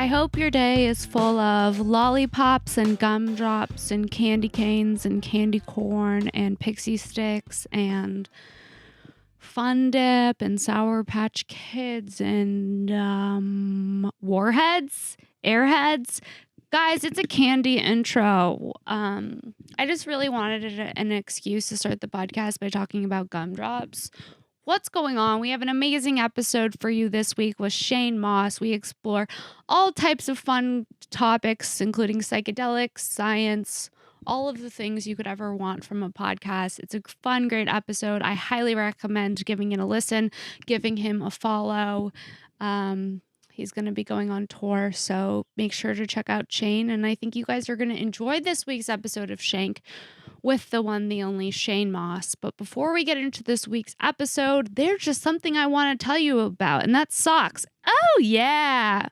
hope your day is full of lollipops and gumdrops and candy canes and candy corn and pixie sticks and Fun Dip and Sour Patch Kids and Warheads, Airheads. Guys, it's a candy intro. I just really wanted an excuse to start the podcast by talking about gumdrops. What's going on? We have an amazing episode for you this week with Shane Mauss. We explore all types of fun topics, including psychedelics, science, all of the things you could ever want from a podcast. It's a fun, great episode. I highly recommend giving it a listen, giving him a follow. He's going to be going on tour, so make sure to check out Shane. And I think you guys are going to enjoy this week's episode of Shank with the one, the only Shane Mauss. But before we get into this week's episode, there's just something I want to tell you about, and that's socks. Oh, yeah.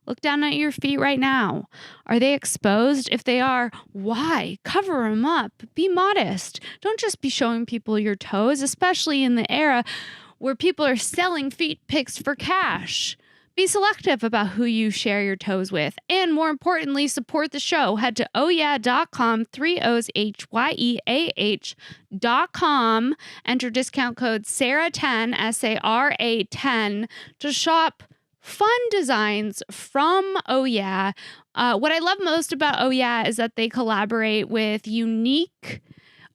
Look down at your feet right now. Are they exposed? If they are, why? Cover them up. Be modest. Don't just be showing people your toes, especially in the era where people are selling feet pics for cash. Be selective about who you share your toes with. And more importantly, support the show. Head to ohyeah.com, 3 O's HYEAH.com. Enter discount code SARA10, SARA10 to shop fun designs from Oh Yeah. What I love most about Oh Yeah is that they collaborate with unique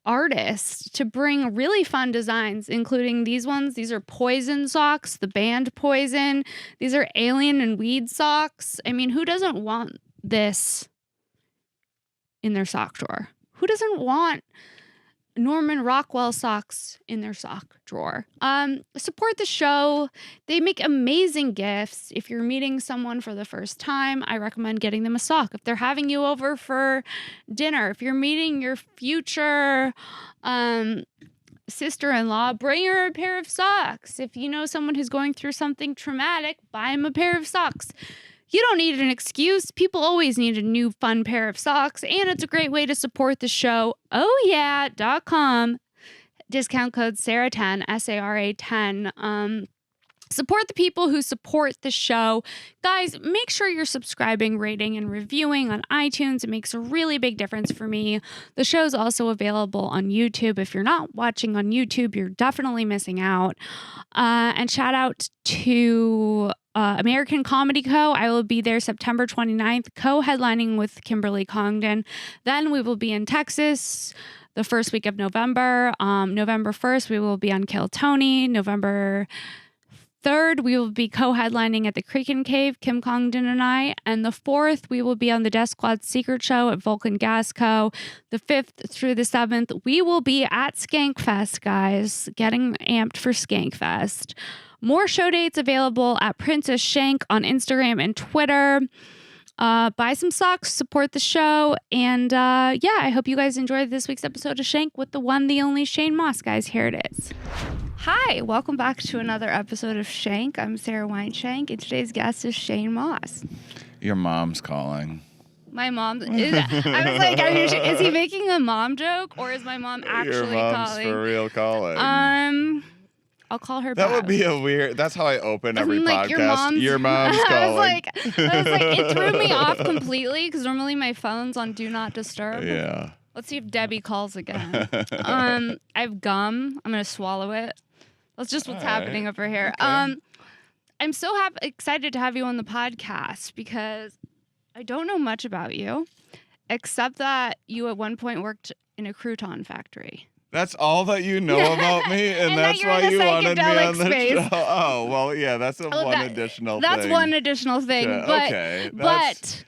artists to bring really fun designs, including these ones. These are Poison socks, the band Poison. These are Alien and Weed socks. I mean, who doesn't want this in their sock drawer? Who doesn't want Norman Rockwell socks in their sock drawer? Support the show. They make amazing gifts. If you're meeting someone for the first time, I recommend getting them a sock. If they're having you over for dinner, if you're meeting your future sister-in-law, bring her a pair of socks. If you know someone who's going through something traumatic, buy them a pair of socks. You don't need an excuse. People always need a new fun pair of socks, and it's a great way to support the show. ohyeah.com, discount code SARA10, SARA10. Support the people who support the show. Guys, make sure you're subscribing, rating, and reviewing on iTunes. It makes a really big difference for me. The show's also available on YouTube. If you're not watching on YouTube, you're definitely missing out. And shout out to American Comedy Co. I will be there September 29th, co-headlining with Kimberly Congdon. Then we will be in Texas the first week of November. November 1st, we will be on Kill Tony. November 3rd, we will be co-headlining at the Creek and Cave, Kim Congdon and I. And the 4th, we will be on the Death Squad Secret Show at Vulcan Gas Co. The 5th through the 7th, we will be at Skankfest, guys, getting amped for Skankfest. More show dates available at Princess Shank on Instagram and Twitter. Buy some socks, support the show, and yeah, I hope you guys enjoyed this week's episode of Shank with the one, the only Shane Mauss. Guys, here it is. Hi, welcome back to another episode of Shank. I'm Sara Weinshenk, and today's guest is Shane Mauss. Your mom's calling. My mom is. I was like, is he making a mom joke, or is my mom actually Your mom's calling? for real calling. I'll call her back. That would be a weird. That's how I open every like, podcast. Your mom's calling. I was like, it threw me off completely because normally my phone's on Do Not Disturb. Yeah. Let's see if Debbie calls again. I have gum. I'm gonna swallow it. That's just what's happening over here. Okay. I'm so excited to have you on the podcast because I don't know much about you, except that you at one point worked in a crouton factory. That's all that you know about me, and that's why you wanted me on the show. Oh, well, yeah, that's additional thing. That's one additional thing. Yeah, but, okay. But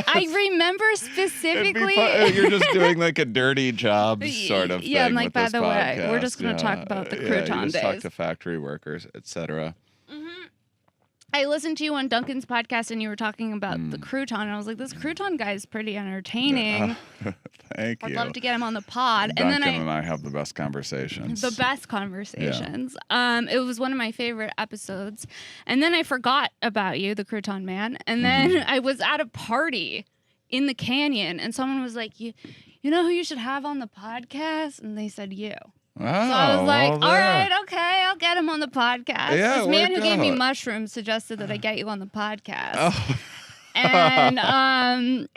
I remember specifically. You're just doing like a dirty job sort of thing. Yeah, I'm like, with by this the way, podcast. we're just going to talk about the crouton you just days. talk to factory workers, etc. I listened to you on Duncan's podcast and you were talking about the crouton, and I was like, this crouton guy is pretty entertaining. Thank you. I'd love to get him on the pod. Duncan and I have the best conversations. The best conversations. Yeah. It was one of my favorite episodes. And then I forgot about you, the crouton man. And then I was at a party in the canyon, and someone was like, you know who you should have on the podcast? And they said you. Oh, so I was like, well, all right, okay, I'll get him on the podcast. Yeah, this man who gave me out. mushrooms suggested that I get you on the podcast. Oh. And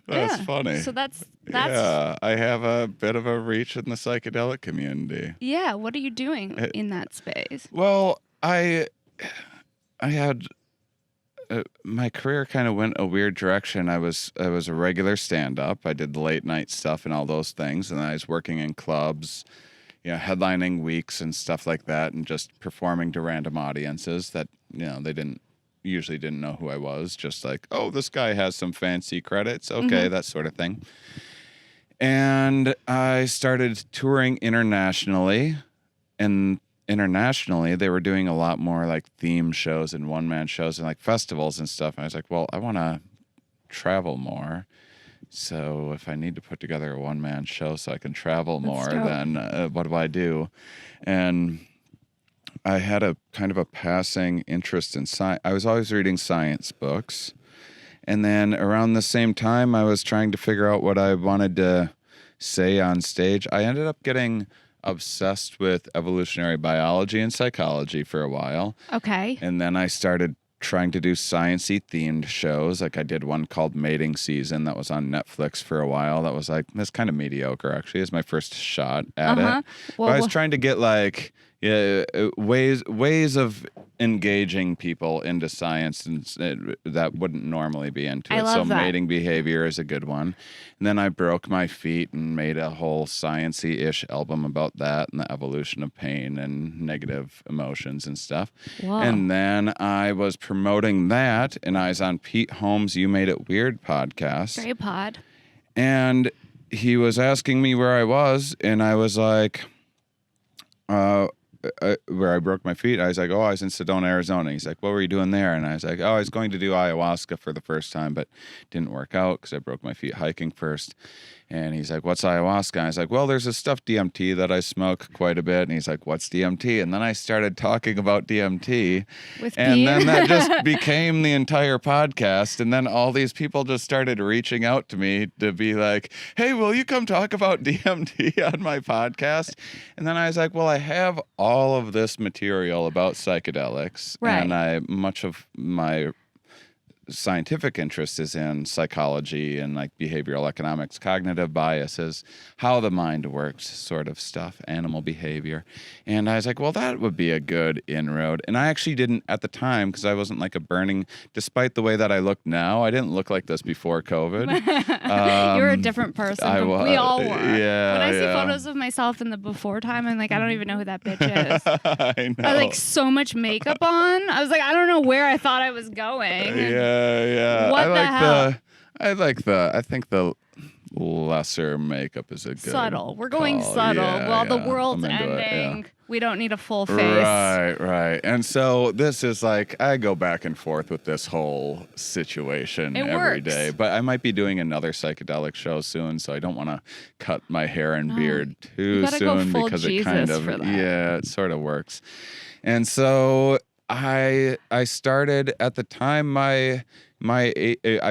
that's funny. So that's yeah. I have a bit of a reach in the psychedelic community. Yeah. What are you doing in that space? Well, I had my career kind of went a weird direction. I was a regular stand-up. I did the late night stuff and all those things, and I was working in clubs, headlining weeks and stuff like that, and just performing to random audiences that they usually didn't know who I was. Just like, oh, this guy has some fancy credits, okay, that sort of thing. And I started touring internationally, and internationally, they were doing a lot more like theme shows and one-man shows and like festivals and stuff. And I was like, well, I want to travel more. So if I need to put together a one-man show so I can travel more, then what do I do? And I had a kind of a passing interest in science. I was always reading science books. And then around the same time, I was trying to figure out what I wanted to say on stage. I ended up getting obsessed with evolutionary biology and psychology for a while. Okay. And then I started trying to do science-y themed shows. Like I did one called Mating Season that was on Netflix for a while. That was like, that's kind of mediocre actually. It was my first shot at it. Well, I was trying to get like ways of engaging people into science and that wouldn't normally be into it. So mating behavior is a good one. And then I broke my feet and made a whole sciencey-ish album about that and the evolution of pain and negative emotions and stuff. Whoa. And then I was promoting that, and I was on Pete Holmes' You Made It Weird podcast. Great pod. And he was asking me where I was, and I was like, where I broke my feet. I was like, oh, I was in Sedona, Arizona. He's like, what were you doing there? And I was like, oh, I was going to do ayahuasca for the first time, but didn't work out because I broke my feet hiking first. And he's like, what's ayahuasca? And I was like, well, there's a stuffed DMT that I smoke quite a bit. And he's like, what's DMT? And then I started talking about DMT. And then that just became the entire podcast. And then all these people just started reaching out to me to be like, hey, will you come talk about DMT on my podcast? And then I was like, well, I have all of this material about psychedelics. Right. And much of my scientific interest is in psychology and like behavioral economics, cognitive biases, how the mind works sort of stuff, animal behavior. And I was like, well, that would be a good inroad. And I actually didn't at the time, because I wasn't like despite the way that I look now, I didn't look like this before COVID. You're a different person. We all were. Yeah. When I see photos of myself in the before time, I'm like, I don't even know who that bitch is. I know. I had like so much makeup on. I was like, I don't know where I thought I was going. Yeah. What the hell? I think the lesser makeup is a good subtle. We're going call. subtle. Yeah, the world's ending. We don't need a full face. Right. And so this is like, I go back and forth with this whole situation every day. But I might be doing another psychedelic show soon, so I don't want to cut my hair and beard too soon because it kind of, it sort of works. And so I started at the time I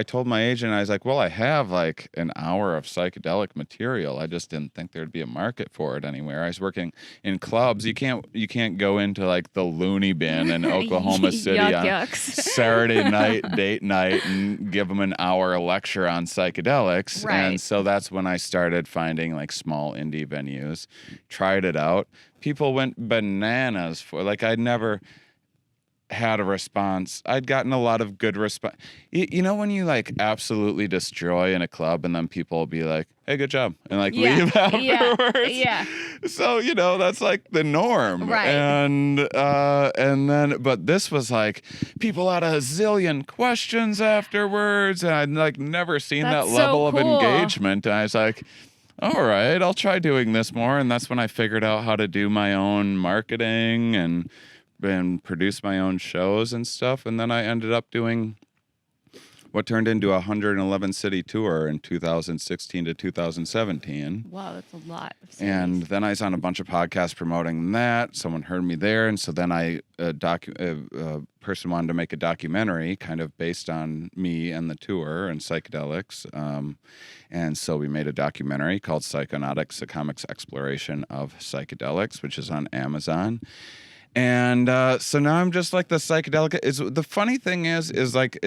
told my agent, I was like, well, I have like an hour of psychedelic material. I just didn't think there'd be a market for it anywhere. I was working in clubs. You can't go into like the loony bin in Oklahoma City on Saturday night, date night, and give them an hour lecture on psychedelics. Right. And so that's when I started finding like small indie venues, tried it out. People went bananas for like I'd never had a response. I'd gotten a lot of good response. You know when you like absolutely destroy in a club and then people will be like, hey, good job, and like leave afterwards. Yeah. So, that's like the norm. Right. And then, but this was like people had a zillion questions afterwards, and I'd like never seen that level of engagement. And I was like, all right, I'll try doing this more. And that's when I figured out how to do my own marketing and produce my own shows and stuff. And then I ended up doing what turned into a 111 city tour in 2016 to 2017. Wow, that's a lot of cities. And then I was on a bunch of podcasts promoting that. Someone heard me there. And so then a person wanted to make a documentary kind of based on me and the tour and psychedelics. And so we made a documentary called Psychonautics, a comics exploration of psychedelics, which is on Amazon. And so now I'm just like the psychedelic. The funny thing is like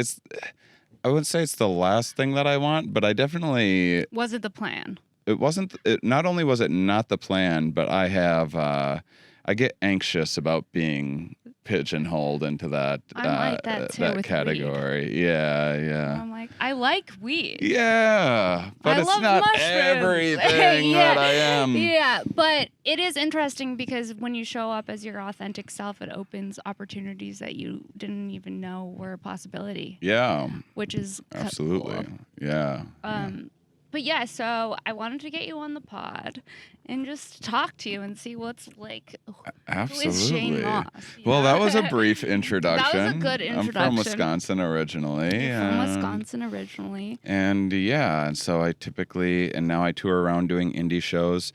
I wouldn't say it's the last thing that I want, but I definitely, Was it the plan? it wasn't, not only was it not the plan, but I get anxious about being pigeonholed into that, I'm like that too with category. weed. Yeah. I'm like, I like weed. Yeah, but I it's love not mushrooms. everything Yeah. that I am. Yeah, but it is interesting because when you show up as your authentic self, it opens opportunities that you didn't even know were a possibility. Yeah, Which is absolutely. cool. Yeah. But yeah, so I wanted to get you on the pod and just talk to you and see what's like. Who is Shane Absolutely. Mauss? Well, that was a brief introduction. That was a good I'm introduction. from Wisconsin originally. You're from Wisconsin originally. And yeah, and so I typically, and now I tour around doing indie shows.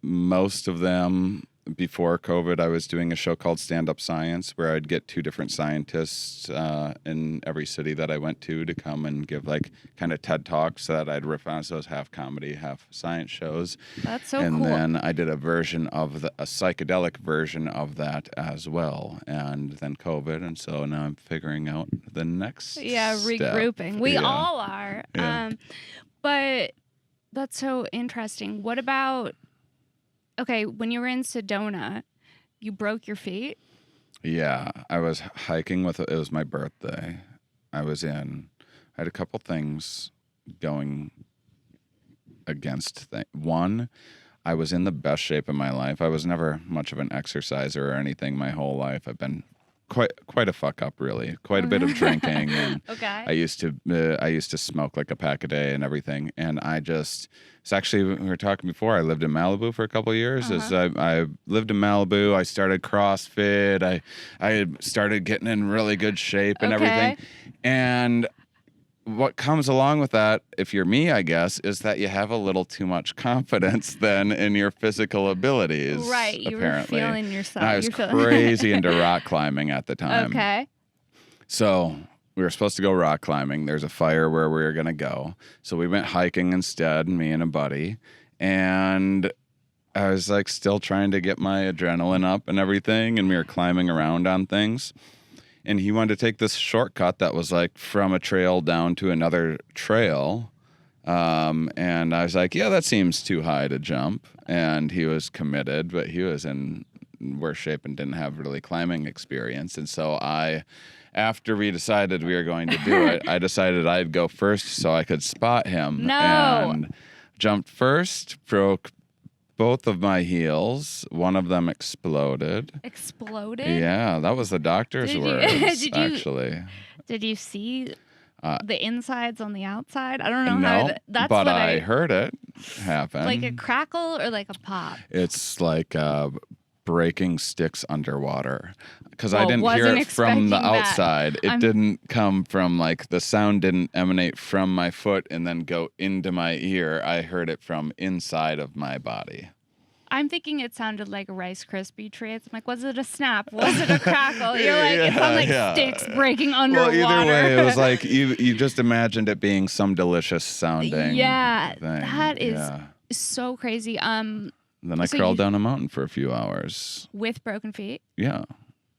Most of them, before COVID, I was doing a show called Stand Up Science, where I'd get 2 different scientists in every city that I went to come and give like kind of TED Talks that I'd riff on. So it was half comedy, half science shows. That's so and cool. then I did a psychedelic version of that as well. And then COVID, and so now I'm figuring out the next step. Regrouping. We Yeah. all are. Yeah. But that's so interesting. What about, okay, when you were in Sedona, you broke your feet? Yeah, I was hiking it was my birthday. I had a couple things going against things. One, I was in the best shape of my life. I was never much of an exerciser or anything my whole life. I've been quite a fuck up, really. Quite a bit of drinking. And Okay. I used to smoke like a pack a day and everything. And it's actually, we were talking before, I lived in Malibu for a couple of years. As I lived in Malibu, I started CrossFit. I started getting in really good shape and everything. And what comes along with that, if you're me, I guess, is that you have a little too much confidence then in your physical abilities. Right, you apparently. were feeling yourself. And I was crazy into rock climbing at the time. Okay. So we were supposed to go rock climbing. There's a fire where we were going to go. So we went hiking instead, me and a buddy. And I was like still trying to get my adrenaline up and everything. And we were climbing around on things. And he wanted to take this shortcut that was like from a trail down to another trail. And I was like, yeah, that seems too high to jump. And he was committed, but he was in worse shape and didn't have really climbing experience. And so after we decided we were going to do it, I decided I'd go first so I could spot him. No. And jumped first, broke both of my heels. One of them exploded. Exploded? Yeah, that was the doctor's words, did actually. Did you see the insides on the outside? I don't know No, how that's but what I heard it happen. like a crackle or like a pop? It's like breaking sticks underwater. Because I Well, didn't hear wasn't it from the expecting that. outside. It didn't come from the sound didn't emanate from my foot and then go into my ear. I heard it from inside of my body. I'm thinking it sounded like a Rice Krispie treat. I'm like, was it a snap? Was it a crackle? You're like, it sounded like sticks breaking underwater. Well, either way, it was like you just imagined it being some delicious sounding Yeah, thing. that is so crazy. Then I crawled down a mountain for a few hours. With broken feet? Yeah.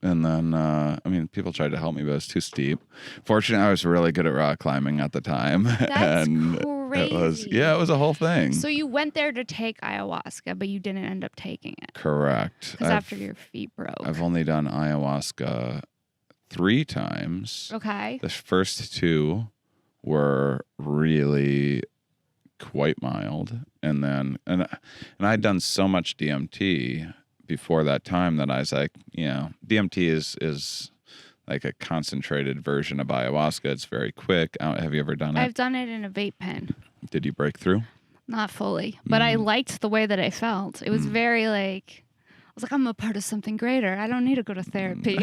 And then, people tried to help me, but it was too steep. Fortunately, I was really good at rock climbing at the time. That's and crazy. It was a whole thing. So you went there to take ayahuasca, but you didn't end up taking it. Correct. Because after your feet broke. I've only done ayahuasca 3 times. Okay. The first 2 were really quite mild. And then, and I'd done so much DMT before that time that I was like, DMT is like a concentrated version of ayahuasca. It's very quick. Have you ever done it? I've done it in a vape pen. Did you break through? Not fully, but I liked the way that I felt. It was very I was like, I'm a part of something greater. I don't need to go to therapy.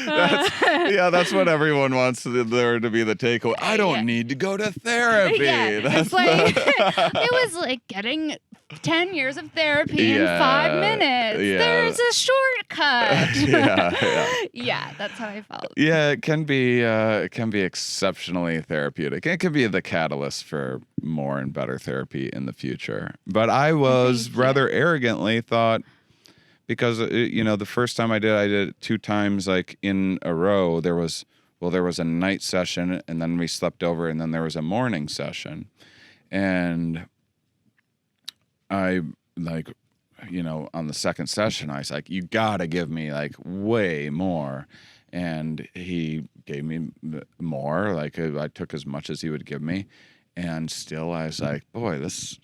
That's what everyone wants there to be the takeaway. I don't need to go to therapy. It's like it was like getting 10 years of therapy in 5 minutes. Yeah. There's a shortcut. Yeah. That's how I felt. Yeah, it can be exceptionally therapeutic. It can be the catalyst for more and better therapy in the future. But I was rather arrogantly thought, because the first time I did it 2 times like in a row. There was Well, there was a night session, and then we slept over, and then there was a morning session. And I, like, you know, on the second session, I was like, you got to give me, like, way more. And he gave me more. Like, I took as much as he would give me. And still, I was like, boy, this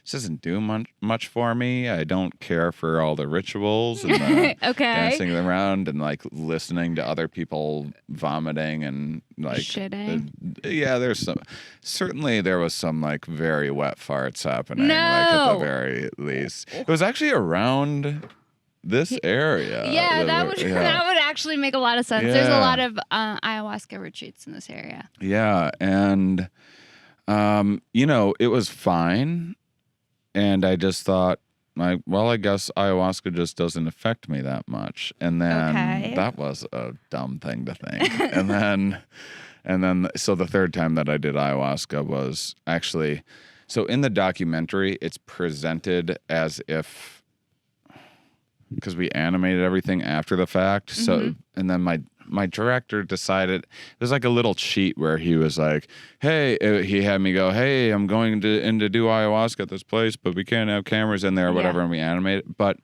doesn't do much for me. I don't care for all the rituals and the dancing around and like listening to other people vomiting and like shitting. There was some like very wet farts happening. Like at the very least, it was actually around this area. Yeah, that would actually make a lot of sense. Yeah. There's a lot of ayahuasca retreats in this area. Yeah, and you know, it was fine. And I just thought, like, well, I guess ayahuasca just doesn't affect me that much. And then that was a dumb thing to think. and then, so the third time that I did ayahuasca was actually, so in the documentary, it's presented as if, because we animated everything after the fact. So, and then my director decided, it was like a little cheat where he was like, hey, he had me go, hey, I'm going to do ayahuasca at this place, but we can't have cameras in there or whatever, and we animate it. But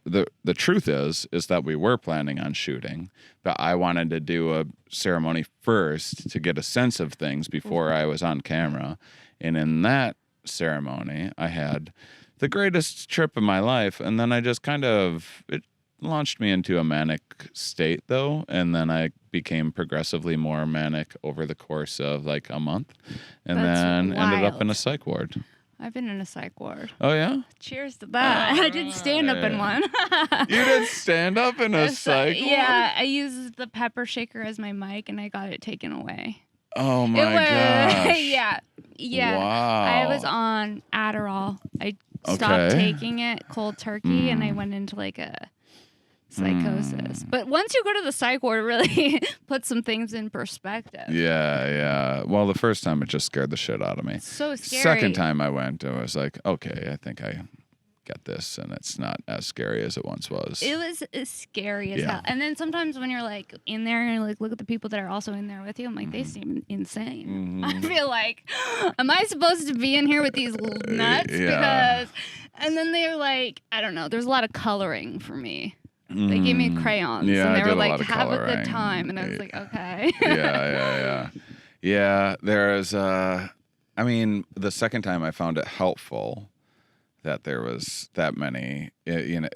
the truth is that we were planning on shooting, but I wanted to do a ceremony first to get a sense of things before I was on camera. And in that ceremony, I had the greatest trip of my life, and then I just kind of, it launched me into a manic state though, and then I became progressively more manic over the course of like a month, and then ended up in a psych ward. I've been in a psych ward. Oh yeah? Cheers to that. I did stand up in one. You did stand up in a psych ward? Yeah, I used the pepper shaker as my mic, and I got it taken away. Oh my gosh. Yeah. Wow. I was on Adderall. I stopped taking it cold turkey, and I went into like a psychosis. But once you go to the psych ward, it really puts some things in perspective. Yeah. Well, the first time it just scared the shit out of me. It's so scary. Second time I went, I was like, okay, I think I get this, and it's not as scary as it once was. It was as scary as hell. And then sometimes when you're like in there and you like look at the people that are also in there with you, I'm like, they seem insane. I feel like, am I supposed to be in here with these nuts? Because, and then they're like, I don't know, there's a lot of coloring for me. They gave me crayons, and they were like, have a good time. And I was like, okay. Yeah, there's, I mean, the second time I found it helpful that there was that many,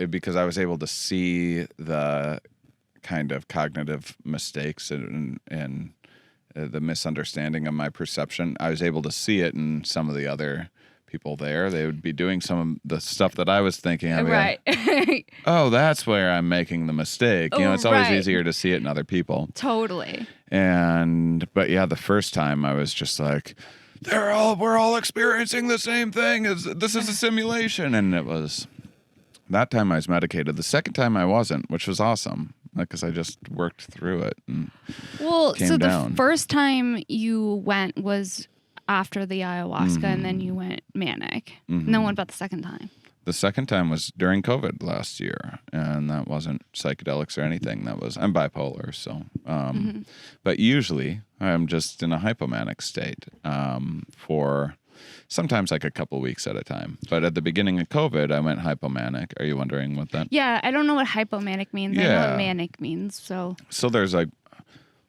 because I was able to see the kind of cognitive mistakes and the misunderstanding of my perception. I was able to see it in some of the other people there. They would be doing some of the stuff that I was thinking. Right. Like, oh, that's where I'm making the mistake. It's always easier to see it in other people. Totally. But yeah, the first time I was just like, we're all experiencing the same thing. This is a simulation. And it was, that time I was medicated. The second time I wasn't, which was awesome. Because I just worked through it and came down. The first time you went was after the ayahuasca, and then you went manic. And then what about the second time? The second time was during COVID last year, and that wasn't psychedelics or anything. I'm bipolar, so. But usually I'm just in a hypomanic state for sometimes like a couple weeks at a time. But at the beginning of COVID, I went hypomanic. Are you wondering what that? Yeah, I don't know what hypomanic means. I know what manic means. So there's like,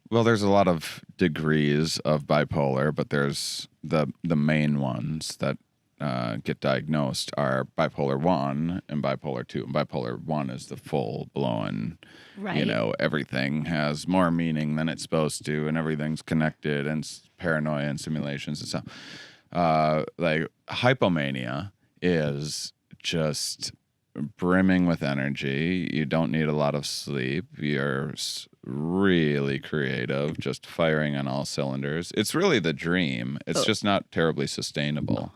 well, there's a lot of degrees of bipolar, but there's the main ones that get diagnosed are bipolar 1 and bipolar 2. And bipolar 1 is the full-blown, everything has more meaning than it's supposed to, and everything's connected, and paranoia and simulations and stuff. Like hypomania is just brimming with energy. You don't need a lot of sleep. You're really creative, just firing on all cylinders. It's really the dream. It's just not terribly sustainable.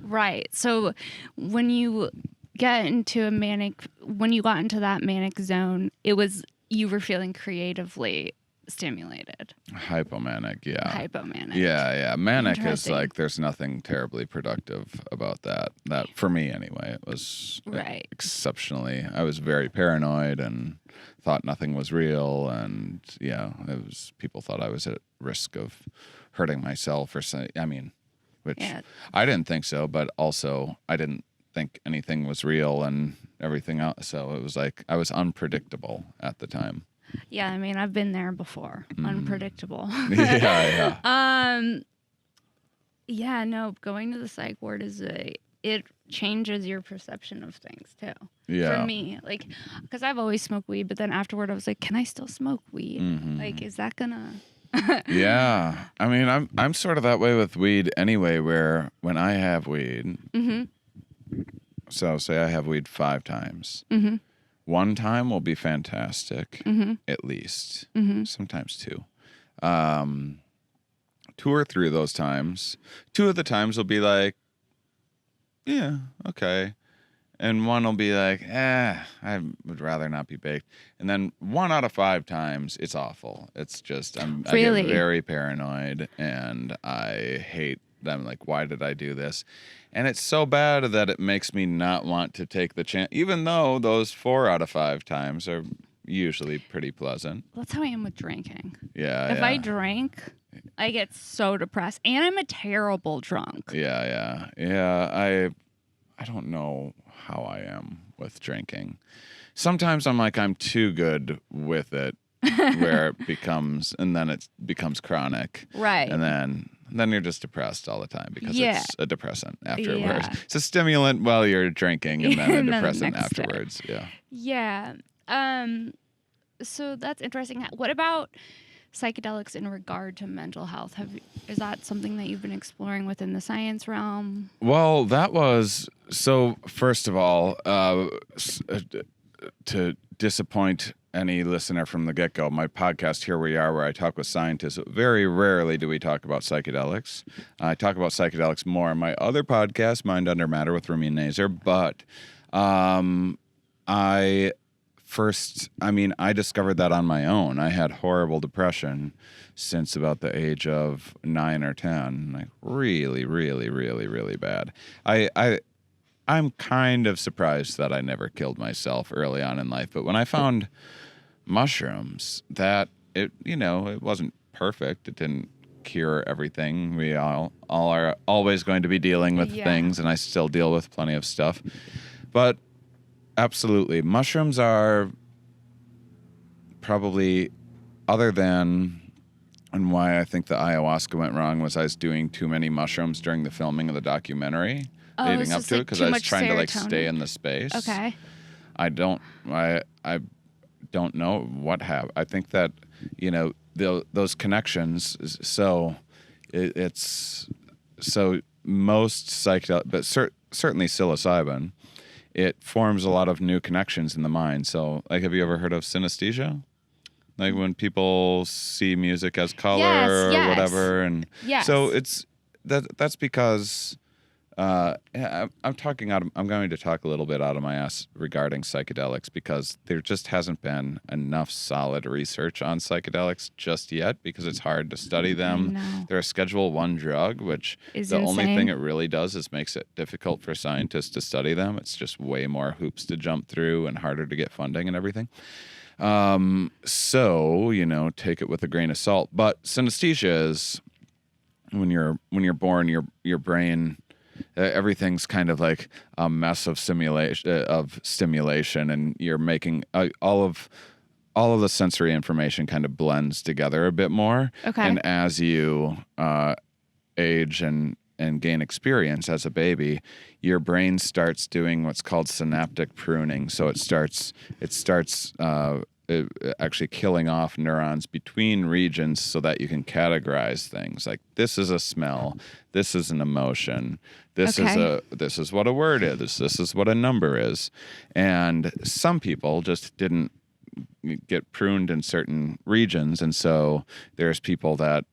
Right. So when you got into that manic zone, you were feeling creatively stimulated. Hypomanic, yeah. Hypomanic. Yeah. Manic is Interesting. like, there's nothing terribly productive about that. That, for me anyway, it was Right. exceptionally, I was very paranoid and thought nothing was real. And yeah, people thought I was at risk of hurting myself or something. I mean, which I didn't think so, but also I didn't think anything was real and everything else. So it was like, I was unpredictable at the time. Yeah, I mean, I've been there before. Unpredictable. Yeah. Yeah, no, going to the psych ward it changes your perception of things too. Yeah. For me, like, because I've always smoked weed, but then afterward I was like, can I still smoke weed? Like, is that gonna... Yeah. I mean, I'm sort of that way with weed anyway, where when I have weed, so say I have weed 5 times. One time will be fantastic, at least. Sometimes 2. 2 or 3 of those times. 2 of the times will be like, yeah, okay. And 1 will be like, I would rather not be baked. And then 1 out of 5 times, it's awful. It's just, I get very paranoid and I hate them. Like, why did I do this? And it's so bad that it makes me not want to take the chance, even though those 4 out of 5 times are usually pretty pleasant. That's how I am with drinking. Yeah. If I drink, I get so depressed. And I'm a terrible drunk. Yeah. I don't know how I am with drinking. Sometimes I'm like, I'm too good with it, where it becomes chronic. Right. And then you're just depressed all the time because it's a depressant afterwards. Yeah. It's a stimulant while you're drinking and then a depressant afterwards. Day. Yeah. So that's interesting. What about psychedelics in regard to mental health? Is that something that you've been exploring within the science realm? Well, that was, so first of all, to disappoint any listener from the get-go, my podcast, Here We Are, where I talk with scientists, very rarely do we talk about psychedelics. I talk about psychedelics more in my other podcast, Mind Under Matter with Rumi Nazer, but I discovered that on my own. I had horrible depression since about the age of 9 or 10, like really, really, really, really bad. I'm kind of surprised that I never killed myself early on in life, but when I found mushrooms, that it wasn't perfect. It didn't cure everything. We all are always going to be dealing with things, and I still deal with plenty of stuff. But absolutely, mushrooms are probably, other than, and why I think the ayahuasca went wrong was I was doing too many mushrooms during the filming of the documentary leading up to it, because I was trying to stay in the space. Okay. I don't know what happened. I think that, those connections, so it's, so most psychedelic, but certainly psilocybin, it forms a lot of new connections in the mind. So, like, have you ever heard of synesthesia? Like when people see music as color or whatever, and so that's because I'm going to talk a little bit out of my ass regarding psychedelics, because there just hasn't been enough solid research on psychedelics just yet, because it's hard to study them. They're a Schedule I drug, which is the only thing it really does is makes it difficult for scientists to study them. It's just way more hoops to jump through and harder to get funding and everything. So, take it with a grain of salt. But synesthesia is when you're born, your brain, everything's kind of like a mess of stimulation, and you're making all of the sensory information kind of blends together a bit more. Okay. And as you age and gain experience as a baby, your brain starts doing what's called synaptic pruning. So it starts actually killing off neurons between regions so that you can categorize things. Like, this is a smell, this is an emotion, this is what a word is, this is what a number is. And some people just didn't get pruned in certain regions, and so there's people that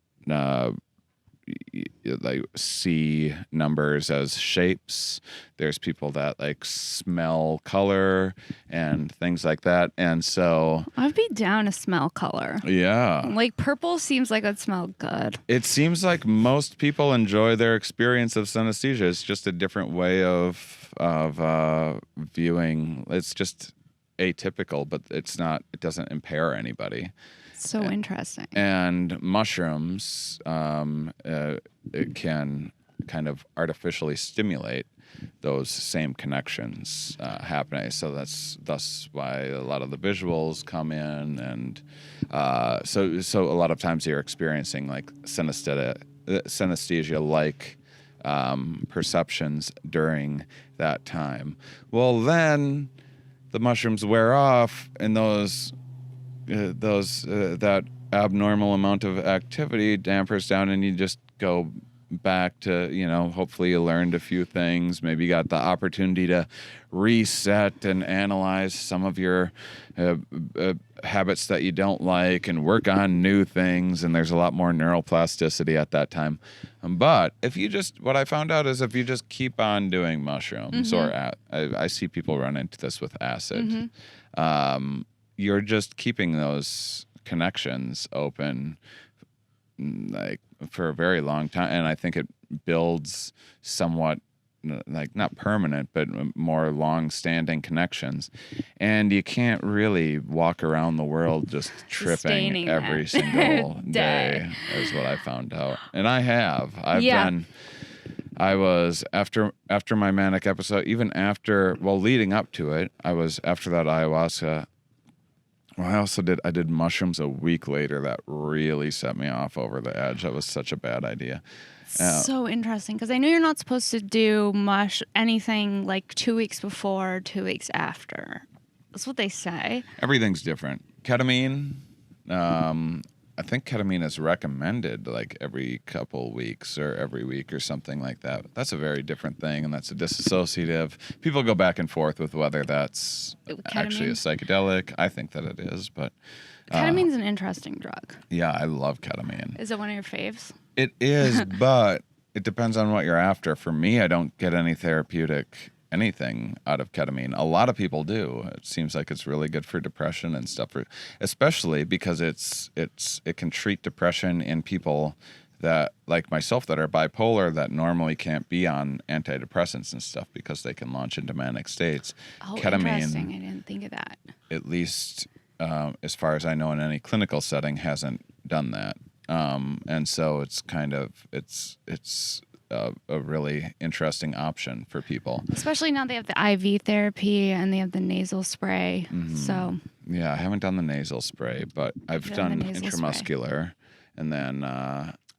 like see numbers as shapes. There's people that like smell color and things like that. And so I'd be down to smell color. yeah, Like purple seems like it'd smell good. it seems like most people enjoy their experience of synesthesia. It's just a different way of viewing. It's just atypical, but it doesn't impair anybody. So interesting. And mushrooms, it can kind of artificially stimulate those same connections happening. So that's why a lot of the visuals come in, and so a lot of times you're experiencing like synesthesia-like perceptions during that time. Well, then the mushrooms wear off, and that abnormal amount of activity dampers down, and you just go back to, hopefully you learned a few things. Maybe you got the opportunity to reset and analyze some of your habits that you don't like and work on new things. And there's a lot more neuroplasticity at that time. But what I found out is if you just keep on doing mushrooms, or I see people run into this with acid, you're just keeping those connections open like for a very long time, and I think it builds somewhat like not permanent but more long-standing connections, and you can't really walk around the world just tripping every single day is what I found out. And I've done. I was after my manic episode, even leading up to it, I was after that ayahuasca. Well, I did mushrooms a week later. That really set me off over the edge. That was such a bad idea. So interesting, because I know you're not supposed to do anything like 2 weeks before, 2 weeks after. That's what they say. Everything's different. Ketamine, I think ketamine is recommended like every couple weeks or every week or something like that. That's a very different thing, and that's a dissociative. People go back and forth with whether that's actually a psychedelic. I think that it is, but ketamine's an interesting drug. Yeah, I love ketamine. Is it one of your faves? It is, but it depends on what you're after. For me, I don't get any therapeutic anything out of ketamine. A lot of people do. It seems like it's really good for depression and stuff, especially because it can treat depression in people that, like myself, that are bipolar, that normally can't be on antidepressants and stuff because they can launch into manic states. Oh, ketamine, interesting. I didn't think of that. At least as far as I know, in any clinical setting, hasn't done that. And so it's kind of it's a really interesting option for people. Especially now they have the IV therapy and they have the nasal spray. Mm-hmm. So yeah, I haven't done the nasal spray, but I've done intramuscular, and then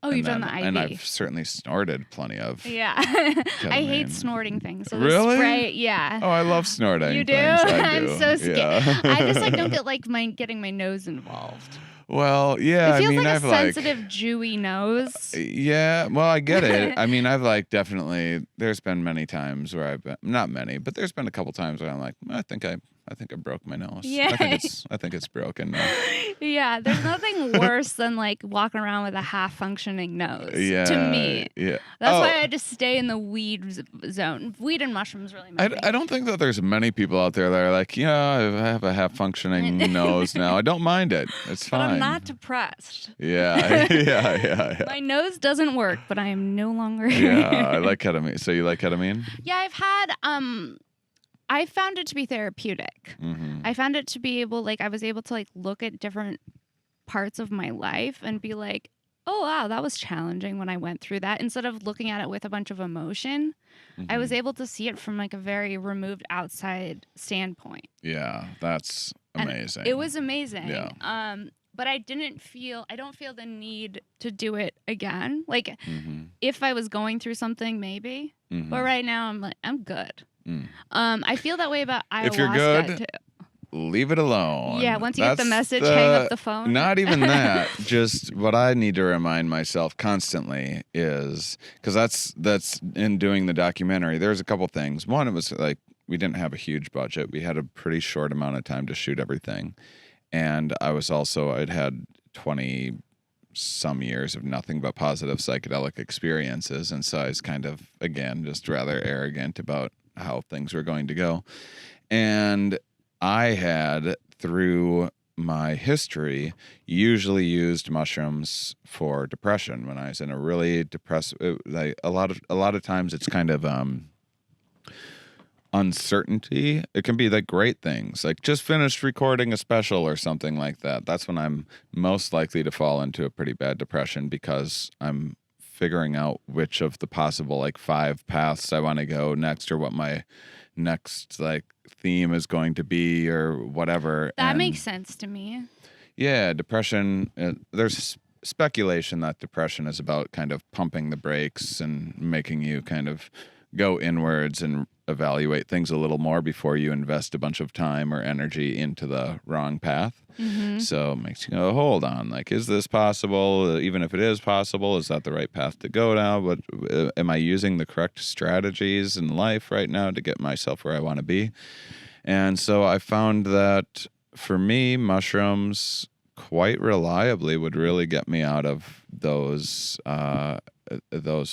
you've done the IV, and I've certainly snorted plenty of. Yeah, I hate snorting things. So the really? spray, yeah. Oh, I love snorting. You do? Things. I do. I'm so scared. Yeah. I just don't get getting my nose involved. Well, yeah, it feels like I've a sensitive, dewy nose. Yeah, well, I get it. I've definitely. There's been many times where not many, but there's been a couple times where I'm like, I think I broke my nose. Yeah, I think it's broken now. Yeah, there's nothing worse than walking around with a half functioning nose. Yeah, to me. Yeah, that's why I just stay in the weed zone. Weed and mushrooms really. I don't think that there's many people out there that are like, I have a half functioning nose now. I don't mind it. It's fine. But I'm not depressed. Yeah. My nose doesn't work, but I am no longer. Yeah, I like ketamine. So you like ketamine? Yeah, I've had. I found it to be therapeutic. Mm-hmm. I found it to be I was able to look at different parts of my life and be like, oh wow, that was challenging when I went through that. Instead of looking at it with a bunch of emotion, I was able to see it from a very removed outside standpoint. Yeah, that's amazing. And it was amazing. Yeah. But I don't feel the need to do it again. If I was going through something, maybe. Mm-hmm. But right now I'm good. I feel that way about ayahuasca. If you're good, too. Leave it alone. Yeah, once you get the message, hang up the phone. Not even that. Just what I need to remind myself constantly is, because that's in doing the documentary, there's a couple things. One, it was we didn't have a huge budget. We had a pretty short amount of time to shoot everything. And I'd had 20 some years of nothing but positive psychedelic experiences. And so I was kind of, again, just rather arrogant about how things were going to go. And I had, through my history, usually used mushrooms for depression when I was in a really depressed, like a lot of times it's kind of uncertainty. It can be like great things, like just finished recording a special or something like that. That's when I'm most likely to fall into a pretty bad depression, because I'm figuring out which of the possible like 5 paths I want to go next, or what my next like theme is going to be, or whatever. That makes sense to me. Yeah, depression, there's speculation that depression is about kind of pumping the brakes and making you kind of go inwards and evaluate things a little more before you invest a bunch of time or energy into the wrong path. Mm-hmm. So it makes you go, hold on, like, is this possible? Even if it is possible, is that the right path to go down? What am I using the correct strategies in life right now to get myself where I want to be? And so I found that for me, mushrooms quite reliably would really get me out of those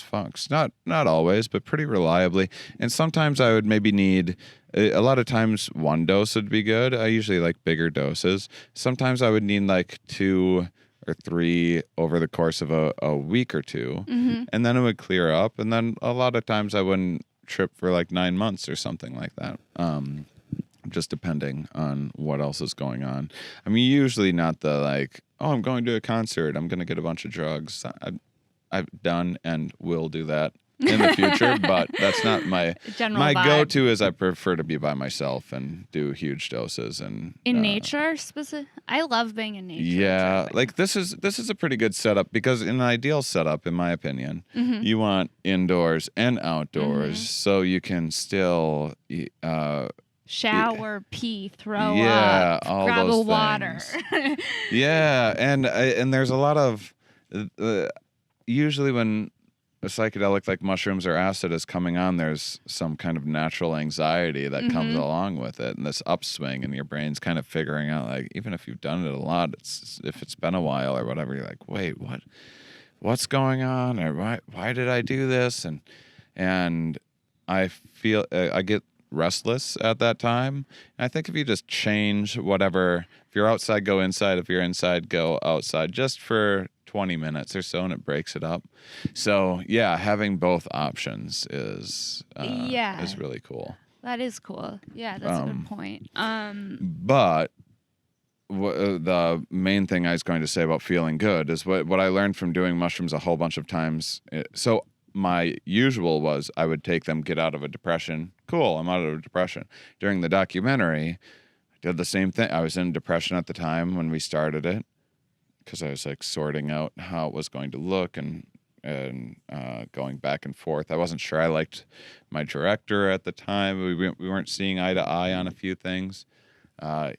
funks. Not always, but pretty reliably. And sometimes I would maybe need, a lot of times 1 dose would be good. I usually like bigger doses. Sometimes I would need like 2 or 3 over the course of a week or 2. Mm-hmm. And then it would clear up. And then a lot of times I wouldn't trip for like 9 months or something like that. Just depending on what else is going on. I mean, usually not the like, oh, I'm going to a concert, I'm going to get a bunch of drugs. I've done and will do that in the future, but that's not my go-to. Is I prefer to be by myself and do huge doses and in nature. Specific. I love being in nature. Yeah, like this is a pretty good setup, because in an ideal setup, in my opinion, mm-hmm. you want indoors and outdoors, mm-hmm. so you can still shower, pee, throw up, all grab those a water. Yeah, and there's a lot of usually when a psychedelic like mushrooms or acid is coming on, there's some kind of natural anxiety that mm-hmm. comes along with it, and this upswing, and your brain's kind of figuring out, like, even if you've done it a lot, if it's been a while or whatever, you're like, wait, what's going on, or why did I do this? And I feel I get restless at that time. And I think if you just change whatever, if you're outside, go inside. If you're inside, go outside, just for 20 minutes or so, and it breaks it up. So yeah, having both options is really cool. That is cool. Yeah, that's a good point. But the main thing I was going to say about feeling good is what I learned from doing mushrooms a whole bunch of times. So my usual was I would take them, get out of a depression. Cool, I'm out of a depression. During the documentary, I did the same thing. I was in depression at the time when we started it, because I was like sorting out how it was going to look and going back and forth. I wasn't sure I liked my director at the time. We weren't seeing eye to eye on a few things.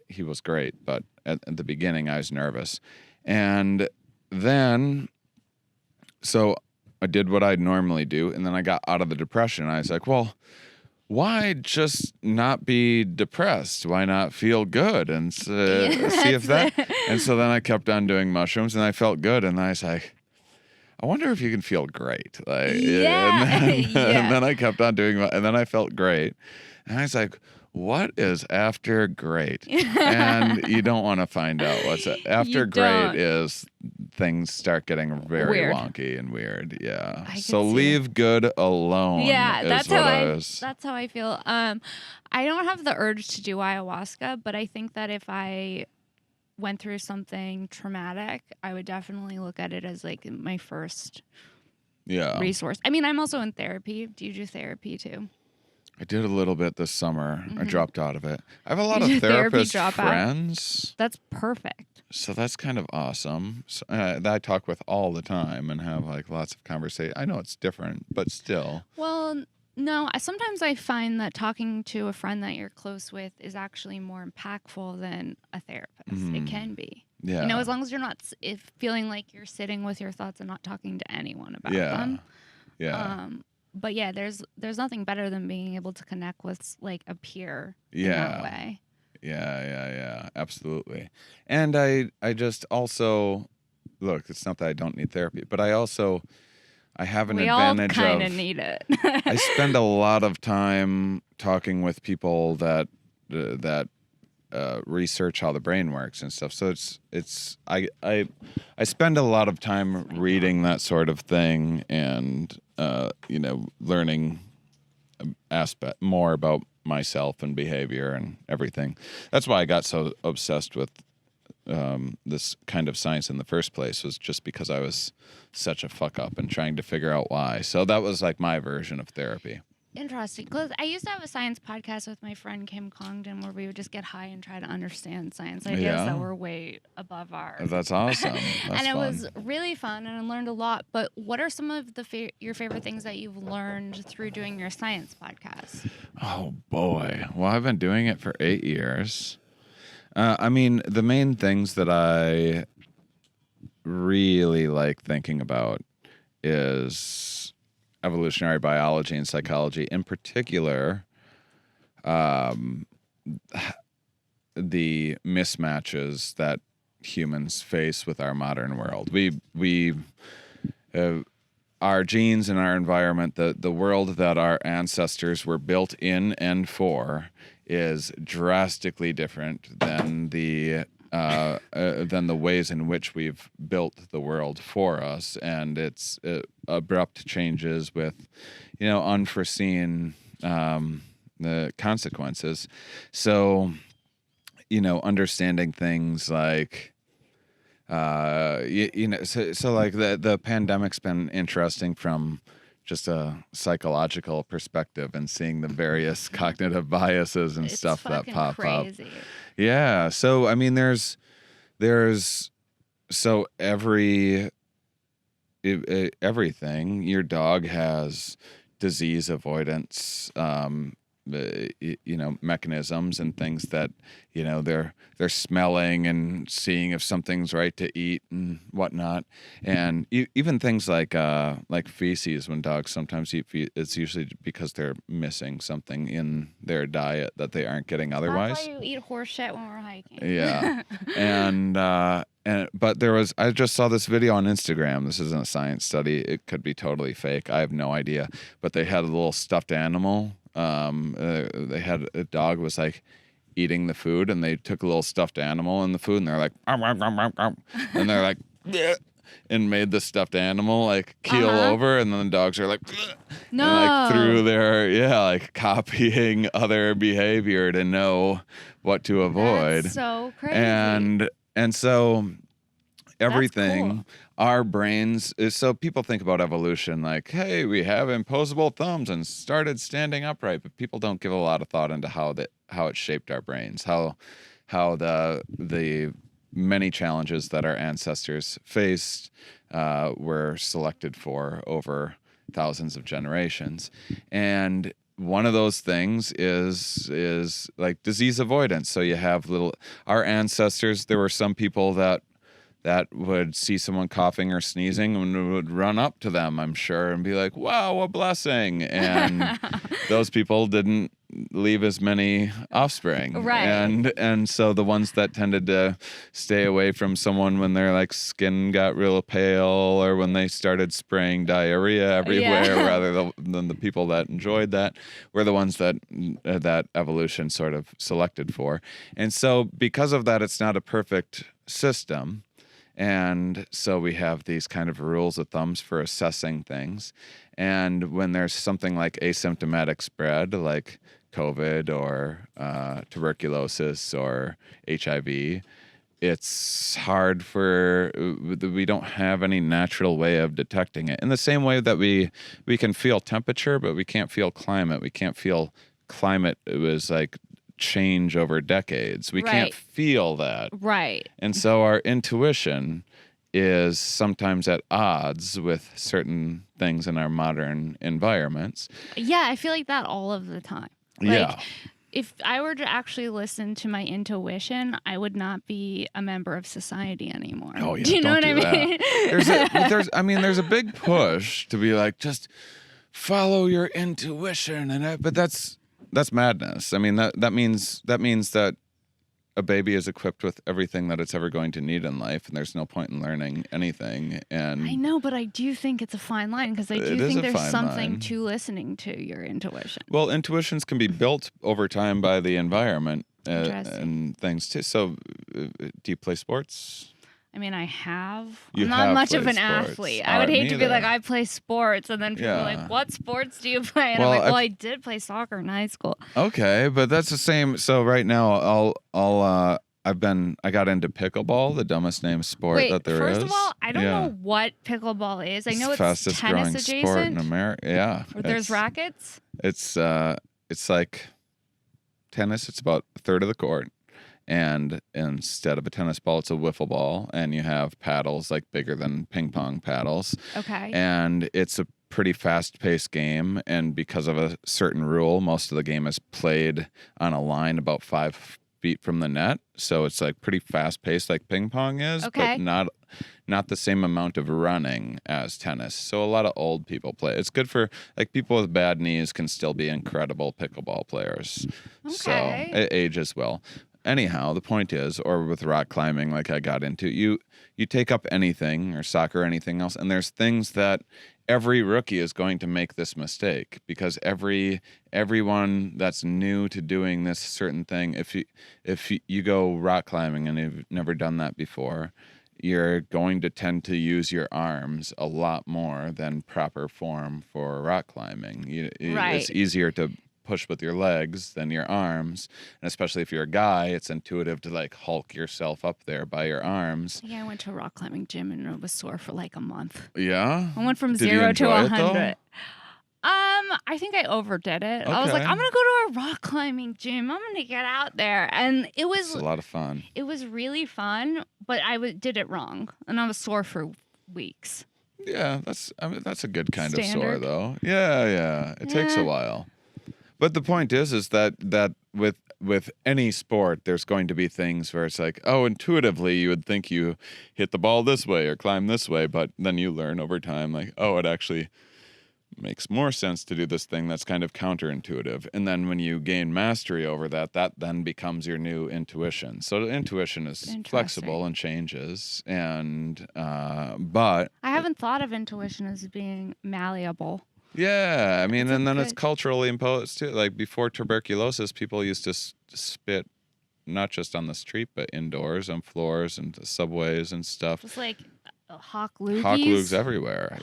He was great, but at the beginning I was nervous. And then, so I did what I'd normally do, and then I got out of the depression. I was like, well, why just not be depressed? Why not feel good and see if that... And so then I kept on doing mushrooms, and I felt good, and I was like, I wonder if you can feel great. Like, and then I kept on doing, and then I felt great. And I was like, what is after great? And you don't want to find out what's after great is things start getting very wonky and weird. Yeah. So leave good alone. Yeah, that's how I feel. I don't have the urge to do ayahuasca, but I think that if I went through something traumatic, I would definitely look at it as like my first resource. I mean, I'm also in therapy. Do you do therapy too? I did a little bit this summer. Mm-hmm. I dropped out of it. I have a lot of therapist friends. That's perfect. So that's kind of awesome. So, that I talk with all the time and have like lots of conversation. I know it's different, but still. Well, no. Sometimes I find that talking to a friend that you're close with is actually more impactful than a therapist. Mm-hmm. It can be. Yeah. You know, as long as you're not feeling like you're sitting with your thoughts and not talking to anyone about them. Yeah. But yeah, there's nothing better than being able to connect with like a peer in that way. Yeah, absolutely. And I just also look, it's not that I don't need therapy, but I have an We all advantage kind of of need it. I spend a lot of time talking with people that research how the brain works and stuff. So I spend a lot of time reading that sort of thing and learning more about myself and behavior and everything. That's why I got so obsessed with this kind of science in the first place, was just because I was such a fuck up and trying to figure out why. So that was like my version of therapy. Interesting. Because I used to have a science podcast with my friend Kim Congdon where we would just get high and try to understand science ideas that were way above ours. That's awesome. That's and it fun. was really fun, and I learned a lot. But what are some of your favorite things that you've learned through doing your science podcast? Oh, boy. Well, I've been doing it for 8 years. I mean, the main things that I really like thinking about is evolutionary biology and psychology. In particular, the mismatches that humans face with our modern world. Our genes and our environment, the world that our ancestors were built in and for, is drastically different than the ways in which we've built the world for us, and it's abrupt changes with, unforeseen the consequences. So, understanding things like. So like the pandemic's been interesting from just a psychological perspective, and seeing the various cognitive biases and stuff that pop crazy. up. Yeah. So I mean, there's so everything. Your dog has disease avoidance, mechanisms and things that, they're smelling and seeing if something's right to eat and whatnot. And even things like feces, when dogs sometimes eat it's usually because they're missing something in their diet that they aren't getting otherwise. That's why you eat horse shit when we're hiking. Yeah. But I just saw this video on Instagram. This isn't a science study. It could be totally fake. I have no idea. But they had a little stuffed animal. They had a dog was like eating the food, and they took a little stuffed animal in the food, and they're like, "Arr, arr, arr, arr, arr," and they're like, "Bleh," and made the stuffed animal like keel over, and then the dogs are like, "Bleh," no, and like through their copying other behavior to know what to avoid. That's so crazy. And so everything. Cool. Our brains so people think about evolution like, hey, we have imposable thumbs and started standing upright, but people don't give a lot of thought into how it shaped our brains, how the many challenges that our ancestors faced were selected for over thousands of generations. And one of those things is like disease avoidance. So you have our ancestors, there were some people that would see someone coughing or sneezing and would run up to them, I'm sure, and be like, wow, a blessing. And those people didn't leave as many offspring. Right. And so the ones that tended to stay away from someone when their skin got real pale, or when they started spraying diarrhea everywhere, rather than the people that enjoyed that, were the ones that evolution sort of selected for. And so because of that, it's not a perfect system. And so we have these kind of rules of thumbs for assessing things. And when there's something like asymptomatic spread, like COVID or tuberculosis or HIV, it's hard we don't have any natural way of detecting it. In the same way that we can feel temperature, but we can't feel climate. We can't feel climate. It was like change over decades. We can't feel that. Right. And so our intuition is sometimes at odds with certain things in our modern environments. Yeah, I feel like that all of the time. If I were to actually listen to my intuition, I would not be a member of society anymore. Oh yeah, do you know what I mean? There's a big push to be like, just follow your intuition, but that's madness. I mean, that means that a baby is equipped with everything that it's ever going to need in life, and there's no point in learning anything. And I know, but I do think it's a fine line because I do think there's something to listening to your intuition. Well, intuitions can be built over time by the environment and things too. So, do you play sports? I mean, I have. You I'm not have much of played an sports. athlete. I would hate to be Neither. like, I play sports, and then people are like, what sports do you play? And Well, I'm like, I did play soccer in high school. Okay, but that's the same. So right now, I got into pickleball, the dumbest named sport that there is. First of all, I don't know what pickleball is. I know it's fastest tennis growing adjacent. sport in America. Yeah, Where there's rackets. It's like tennis. It's about a third of the court. And instead of a tennis ball, it's a wiffle ball, and you have paddles like bigger than ping pong paddles. Okay. And it's a pretty fast-paced game, and because of a certain rule, most of the game is played on a line about 5 feet from the net. So it's like pretty fast-paced, like ping pong is, but not the same amount of running as tennis. So a lot of old people play. It's good for like people with bad knees can still be incredible pickleball players. Okay. So it ages well. Anyhow, the point is, or with rock climbing, like I got into, you take up anything or soccer or anything else, and there's things that every rookie is going to make this mistake because everyone that's new to doing this certain thing, if you go rock climbing and you've never done that before, you're going to tend to use your arms a lot more than proper form for rock climbing. Right. It's easier to push with your legs than your arms, and especially if you're a guy, it's intuitive to like hulk yourself up there by your arms. Yeah, I went to a rock climbing gym and it was sore for like a month. Yeah, I went from Did 0 you to enjoy it, 100. I think I overdid it. I was like, Okay. I'm gonna go to a rock climbing gym. I'm gonna get out there, and it was It's a lot of fun. It was really fun, but I did it wrong, and I was sore for weeks. Yeah, that's a good kind of sore Standard. though. Yeah. It takes a while. But the point is that with any sport, there's going to be things where it's like, oh, intuitively you would think you hit the ball this way or climb this way, but then you learn over time, like, oh, it actually makes more sense to do this thing that's kind of counterintuitive. And then when you gain mastery over that then becomes your new intuition. So the intuition is flexible and changes. And but I haven't thought of intuition as being malleable. yeah, I mean, and then it's culturally imposed too. Like before tuberculosis, people used to spit not just on the street, but indoors on floors and subways and stuff. Just like hawk loogies. Hawk loogs everywhere.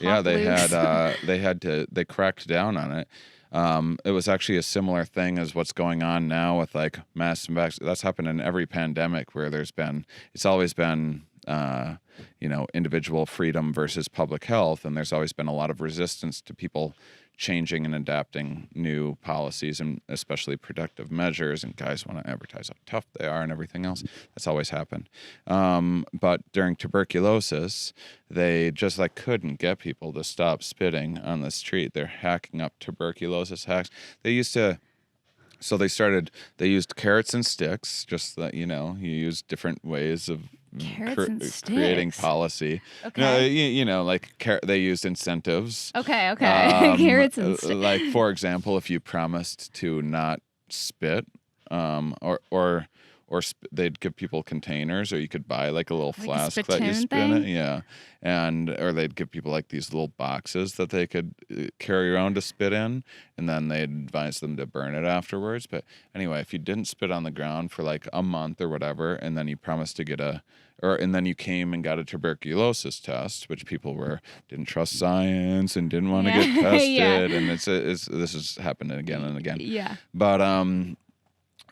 They cracked down on it. It was actually a similar thing as what's going on now with like mass vaccines. That's happened in every pandemic where it's always been, individual freedom versus public health. And there's always been a lot of resistance to people changing and adapting new policies and especially productive measures. And guys want to advertise how tough they are and everything else. That's always happened. But during tuberculosis, they just like couldn't get people to stop spitting on the street. They're hacking up tuberculosis hacks. They used carrots and sticks, just that, you use different ways of creating policy. Okay. They used incentives. Okay. Carrots and sticks. Like, for example, if you promised to not spit, they'd give people containers, or you could buy like a little flask that you spit in it. Yeah. Or they'd give people like these little boxes that they could carry around to spit in, and then they'd advise them to burn it afterwards. But anyway, if you didn't spit on the ground for like a month or whatever, and then you promised to and then you came and got a tuberculosis test, which people didn't trust science and didn't want to get tested. And this is happening again and again. Yeah. But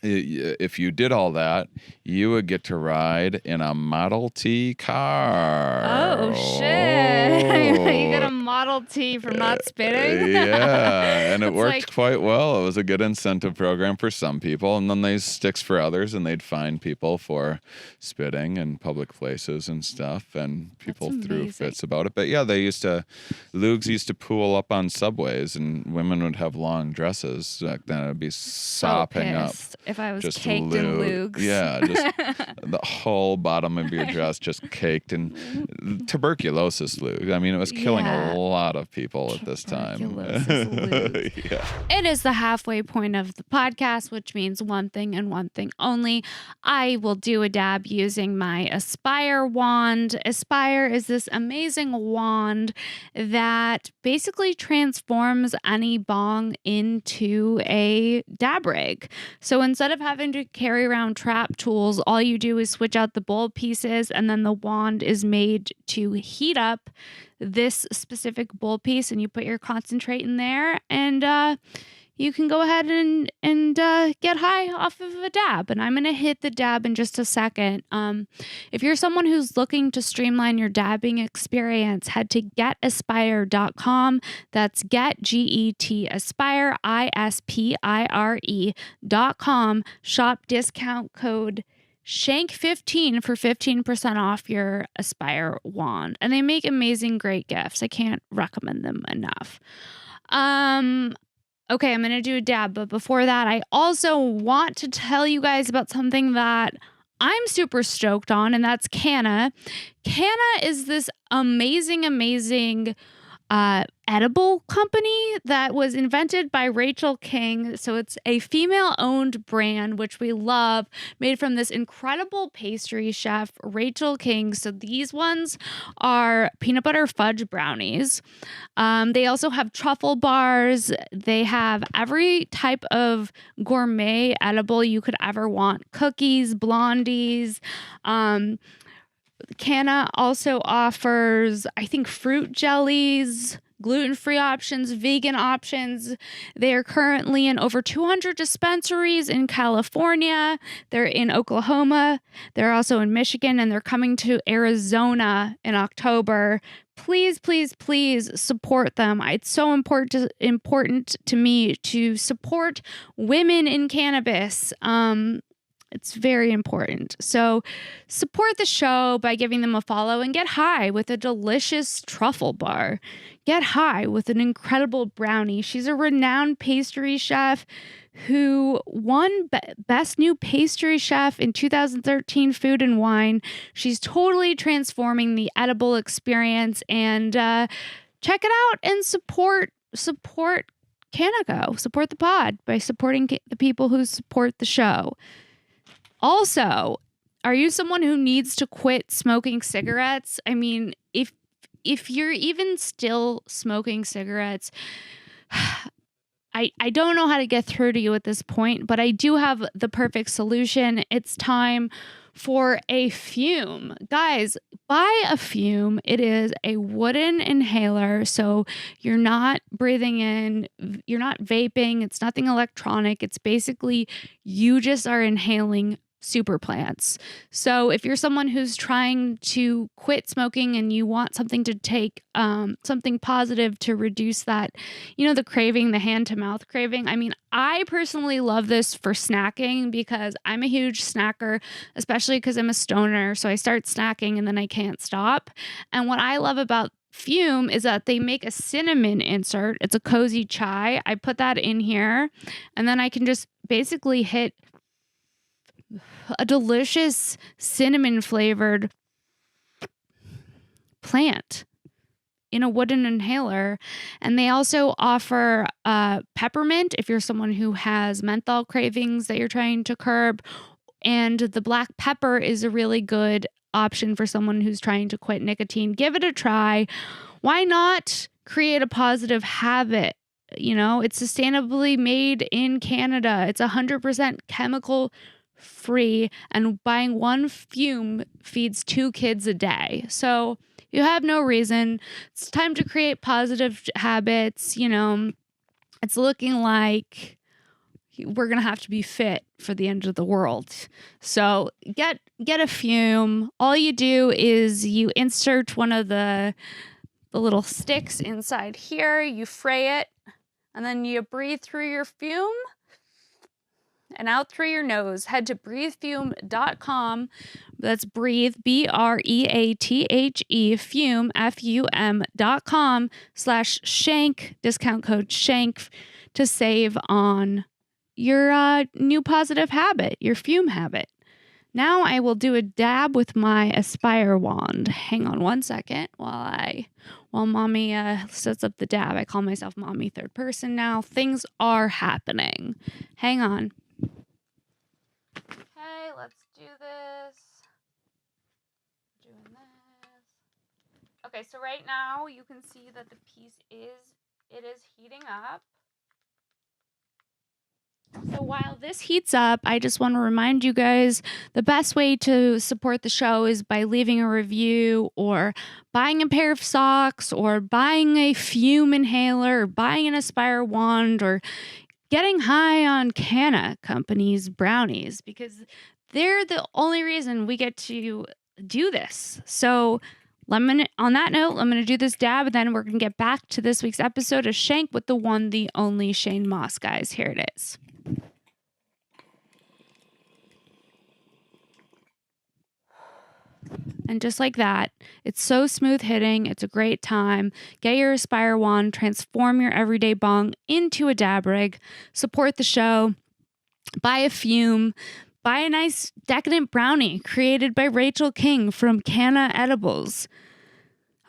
if you did all that, you would get to ride in a Model T car. Oh, shit. You got a Model T for not spitting? Yeah, and it worked quite well. It was a good incentive program for some people, and then they sticks for others, and they'd fine people for spitting in public places and stuff, and people threw fits about it. But yeah, loogs used to pool up on subways, and women would have long dresses. Back then, it'd be sopping up. if I was just caked in lewd. lugs. Yeah, just the whole bottom of your dress just caked in tuberculosis lug. I mean, it was killing a lot of people at this time. Tuberculosis lug. Yeah. It is the halfway point of the podcast, which means one thing and one thing only. I will do a dab using my Ispire wand. Ispire is this amazing wand that basically transforms any bong into a dab rig. So instead of having to carry around trap tools, all you do is switch out the bowl pieces, and then the wand is made to heat up this specific bowl piece, and you put your concentrate in there, and you can go ahead and get high off of a dab. And I'm going to hit the dab in just a second. If you're someone who's looking to streamline your dabbing experience, head to getispire.com. That's get, G-E-T, Aspire, I-S-P-I-R-E.com. Shop discount code Shank15 for 15% off your Ispire wand. And they make amazing, great gifts. I can't recommend them enough. Okay, I'm going to do a dab, but before that, I also want to tell you guys about something that I'm super stoked on, and that's Kaneh. Kaneh is this amazing edible company that was invented by Rachel King. So it's a female-owned brand, which we love, made from this incredible pastry chef, Rachel King. So these ones are peanut butter fudge brownies. They also have truffle bars. They have every type of gourmet edible you could ever want. Cookies, blondies, Kaneh also offers, I think, fruit jellies, gluten-free options, vegan options. They are currently in over 200 dispensaries in California. They're in Oklahoma. They're also in Michigan, and they're coming to Arizona in October. Please, please, please support them. It's so important to me to support women in cannabis. It's very important. So support the show by giving them a follow and get high with a delicious truffle bar. Get high with an incredible brownie. She's a renowned pastry chef who won Best New Pastry Chef in 2013 Food and Wine. She's totally transforming the edible experience, and check it out and support Kaneh. Support the pod by supporting the people who support the show. Also, are you someone who needs to quit smoking cigarettes? I mean, if you're even still smoking cigarettes, I don't know how to get through to you at this point, but I do have the perfect solution. It's time for a fume. Guys, buy a fume. It is a wooden inhaler, so you're not breathing in, you're not vaping, it's nothing electronic. It's basically you just are inhaling super plants. So if you're someone who's trying to quit smoking and you want something to take, something positive to reduce that, the craving, the hand to mouth craving. I mean, I personally love this for snacking because I'm a huge snacker, especially because I'm a stoner. So I start snacking and then I can't stop. And what I love about Fume is that they make a cinnamon insert. It's a cozy chai. I put that in here and then I can just basically hit a delicious cinnamon flavored plant in a wooden inhaler. And they also offer peppermint if you're someone who has menthol cravings that you're trying to curb. And the black pepper is a really good option for someone who's trying to quit nicotine. Give it a try. Why not create a positive habit? It's sustainably made in Canada. It's 100% chemical free, and buying one fume feeds 2 kids a day. So you have no reason. It's time to create positive habits. It's looking like we're going to have to be fit for the end of the world. So get a fume. All you do is you insert one of the little sticks inside here, you fray it, and then you breathe through your fume and out through your nose. Head to breathefume.com. That's breathe, BREATHE, fume, FUM.com/Shank, discount code Shank to save on your new positive habit, your fume habit. Now I will do a dab with my Ispire wand. Hang on one second while mommy sets up the dab. I call myself mommy third person now. Things are happening. Hang on. Okay, let's do this. Doing this. Okay, so right now you can see that the piece is heating up. So while this heats up, I just want to remind you guys the best way to support the show is by leaving a review or buying a pair of socks or buying a fume inhaler or buying an Ispire wand or getting high on Kaneh Company's brownies, because they're the only reason we get to do this. So on that note, I'm going to do this dab, and then we're going to get back to this week's episode of Shank with the one, the only Shane Mauss, guys. Here it is. And just like that, it's so smooth hitting. It's a great time. Get your Ispire wand, transform your everyday bong into a dab rig, support the show, buy a fume, buy a nice decadent brownie created by Rachel King from Kaneh Edibles.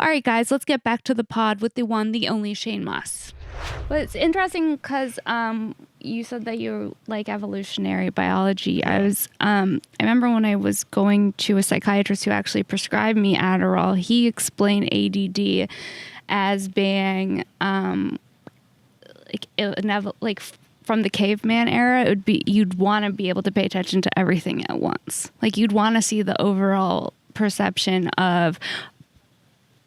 All right, guys, let's get back to the pod with the one, the only Shane Mauss. Well, it's interesting because you said that you like evolutionary biology. I remember when I was going to a psychiatrist who actually prescribed me Adderall, he explained ADD as being like from the caveman era. It would be, you'd want to be able to pay attention to everything at once. Like you'd want to see the overall perception of.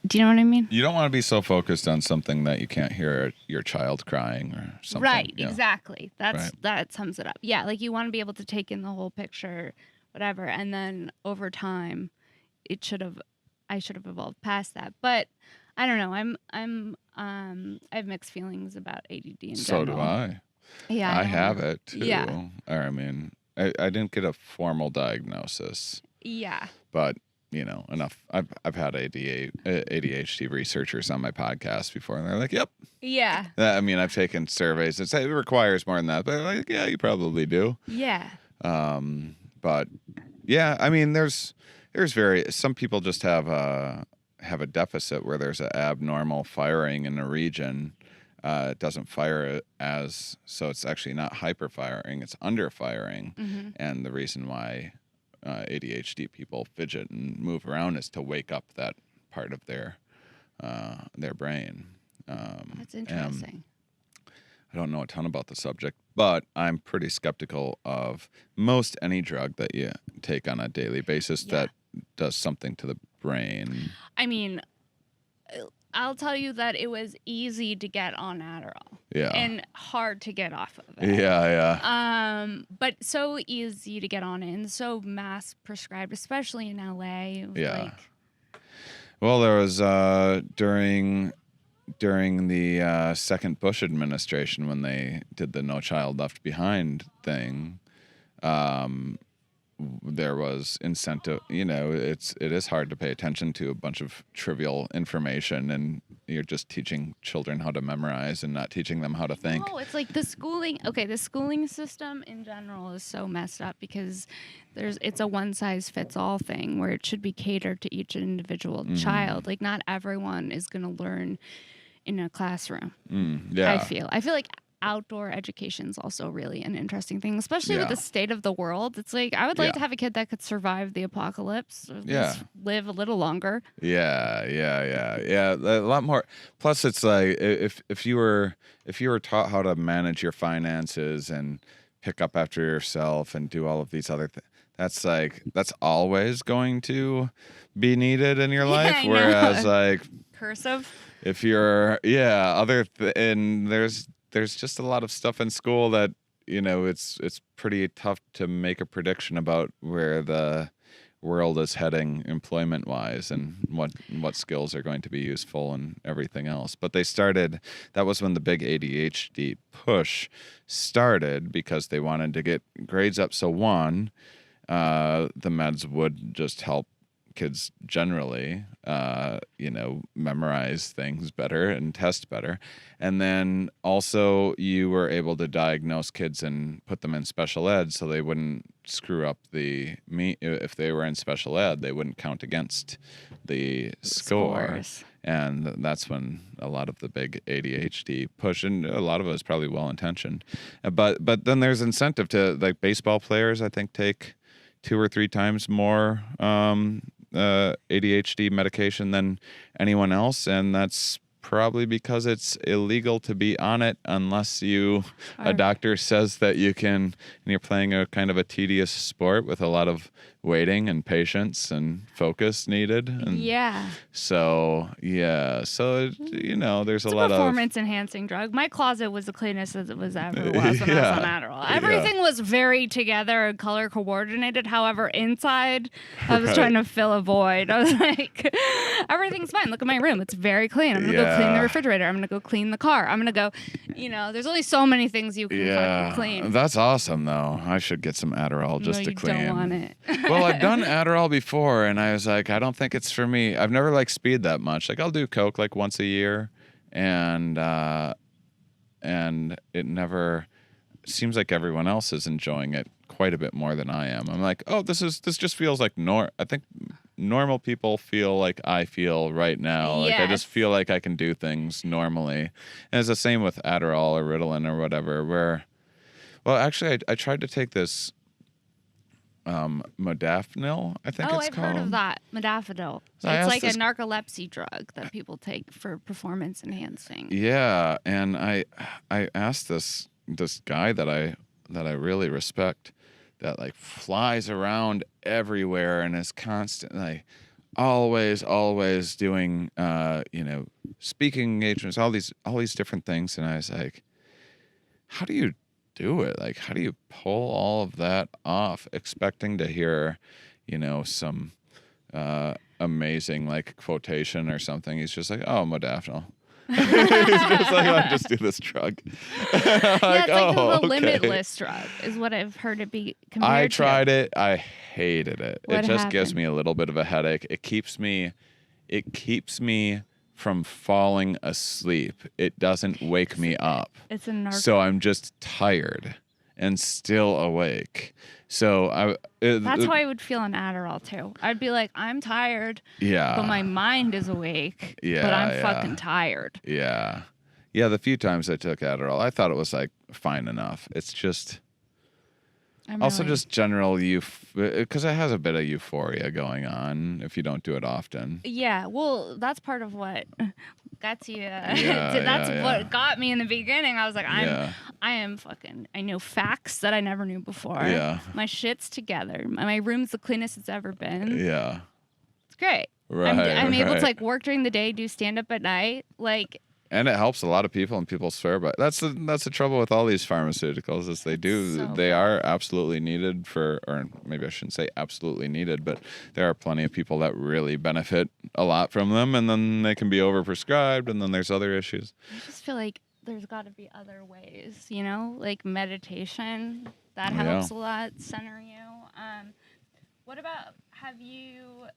Do you know what I mean? You don't want to be so focused on something that you can't hear your child crying or something. Right, you know? exactly. That sums it up. Yeah, like you want to be able to take in the whole picture, whatever, and then over time, I should have evolved past that. But I don't know. I have mixed feelings about ADD in so general. do I. Yeah, I have it too. Yeah. Or I mean, I didn't get a formal diagnosis. Yeah. But you know, enough. I've had ADHD researchers on my podcast before, and they're like, "Yep." Yeah. I mean, I've taken surveys that say it requires more than that, but they're like, "Yeah, you probably do." Yeah. But yeah, I mean, there's some people just have a deficit where there's an abnormal firing in a region. It doesn't fire so it's actually not hyper firing; it's under firing, and the reason why ADHD people fidget and move around is to wake up that part of their brain. That's interesting. I don't know a ton about the subject, but I'm pretty skeptical of most any drug that you take on a daily basis that does something to the brain. I mean, I'll tell you that it was easy to get on Adderall. Yeah. And hard to get off of it. Yeah. But so easy to get on it and so mass prescribed, especially in LA. It was like... Well, there was during the second Bush administration when they did the No Child Left Behind thing, there was incentive. You know, it is hard to pay attention to a bunch of trivial information, and you're just teaching children how to memorize and not teaching them how to think. No, it's like the schooling system in general is so messed up because it's a one size fits all thing where it should be catered to each individual child. Like not everyone is going to learn in a classroom. I feel like outdoor education is also really an interesting thing, especially with the state of the world. It's like I would like to have a kid that could survive the apocalypse, or at least live a little longer. Yeah, a lot more. Plus, it's like if you were taught how to manage your finances and pick up after yourself and do all of these other things, that's always going to be needed in your life. Whereas like cursive, if you're and there's just a lot of stuff in school that, you know, it's pretty tough to make a prediction about where the world is heading employment wise and what skills are going to be useful and everything else. But that was when the big ADHD push started because they wanted to get grades up. So the meds would just help kids generally, memorize things better and test better. And then also you were able to diagnose kids and put them in special ed so they wouldn't screw up if they were in special ed, they wouldn't count against the score. Scores. And that's when a lot of the big ADHD push, and a lot of it is probably well-intentioned. But then there's incentive to, like, baseball players, I think, take 2 or 3 times more ADHD medication than anyone else, and that's probably because it's illegal to be on it unless a doctor says that you can, and you're playing a kind of a tedious sport with a lot of waiting and patience and focus needed. And yeah. So, yeah. So, there's a lot of... performance-enhancing drug. My closet was the cleanest as it was ever was when I was on Adderall. Everything was very together and color-coordinated. However, inside, I was trying to fill a void. I was like, everything's fine. Look at my room. It's very clean. I'm going to go clean the refrigerator. I'm going to go clean the car. I'm going to go, there's only so many things you can fucking clean. That's awesome, though. I should get some Adderall just to clean. No, you don't want it. Well, I've done Adderall before, and I was like, I don't think it's for me. I've never liked speed that much. Like, I'll do Coke like once a year, and it never seems like everyone else is enjoying it quite a bit more than I am. I'm like, oh, this just feels like I think normal people feel like I feel right now. Like, I just feel like I can do things normally. And it's the same with Adderall or Ritalin or whatever, where, well, actually, I tried to take this modafinil, I think it's called. I've heard of that. Modafinil. It's like a narcolepsy drug that people take for performance enhancing. Yeah, and I asked this guy that I really respect, that like flies around everywhere and is constantly always doing speaking engagements, all these different things, and I was like, how do you do it? Like, how do you pull all of that off, expecting to hear, some amazing like quotation or something? He's just like, oh, modafinil. He's just like, I just do this drug. It's like the limitless drug is what I've heard it be compared to. I tried it. I hated it. What it just happened? gives me a little bit of a headache. It keeps me from falling asleep. It doesn't wake me up. It's a So I'm just tired and still awake. So that's how I would feel on Adderall too. I'd be like, I'm tired, but my mind is awake, but I'm fucking tired. Yeah. Yeah, the few times I took Adderall, I thought it was like fine enough. It's just just general because it has a bit of euphoria going on if you don't do it often. Yeah, well, that's part of what got you. That's what got me in the beginning. I was like, I know facts that I never knew before. Yeah. My shit's together. My room's the cleanest it's ever been. Yeah. It's great. Right. I'm able to like work during the day, do stand up at night, like. And it helps a lot of people, and people swear by it. That's the trouble with all these pharmaceuticals, is they are absolutely needed or maybe I shouldn't say absolutely needed, but there are plenty of people that really benefit a lot from them, and then they can be overprescribed, and then there's other issues. I just feel like there's got to be other ways, like meditation. That helps a lot, center you. What about, have you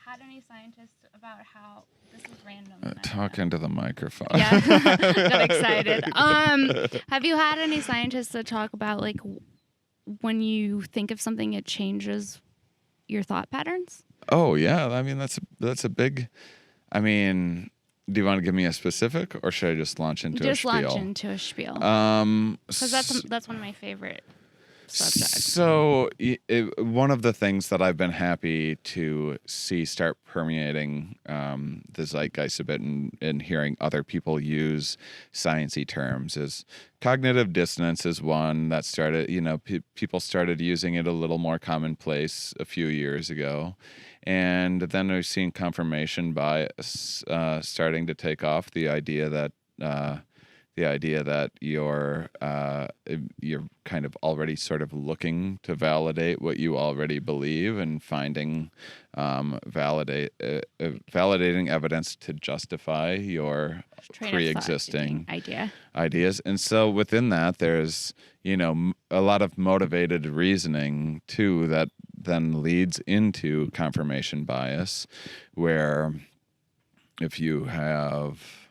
had any scientists about how, this is random. Talk into the microphone. Yeah, got excited. Have you had any scientists that talk about like when you think of something, it changes your thought patterns? Oh yeah, I mean that's a big. I mean, do you want to give me a specific, or should I just launch into a spiel? Just launch into a spiel. Because that's one of my favorite subjects. So one of the things that I've been happy to see start permeating the zeitgeist a bit, and hearing other people use sciencey terms, is cognitive dissonance is one that started, people started using it a little more commonplace a few years ago. And then we've seen confirmation bias starting to take off, the idea that you're kind of already sort of looking to validate what you already believe, and finding validating evidence to justify your pre-existing ideas. And so within that, there's a lot of motivated reasoning too that then leads into confirmation bias, where if you have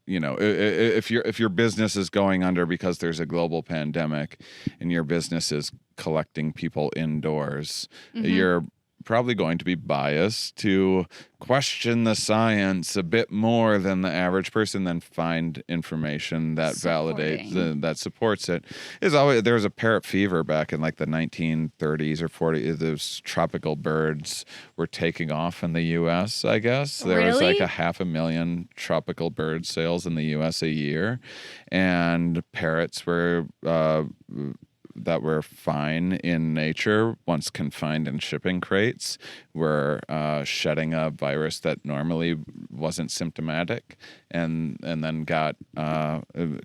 if your business is going under because there's a global pandemic and your business is collecting people indoors, you're probably going to be biased to question the science a bit more than the average person, then find information that validates that supports it. There was a parrot fever back in like the 1930s or 40s. Those tropical birds were taking off in the U.S. I guess there was like 500,000 tropical bird sales in the U.S. a year, and parrots were that were fine in nature, once confined in shipping crates, were shedding a virus that normally wasn't symptomatic, and then got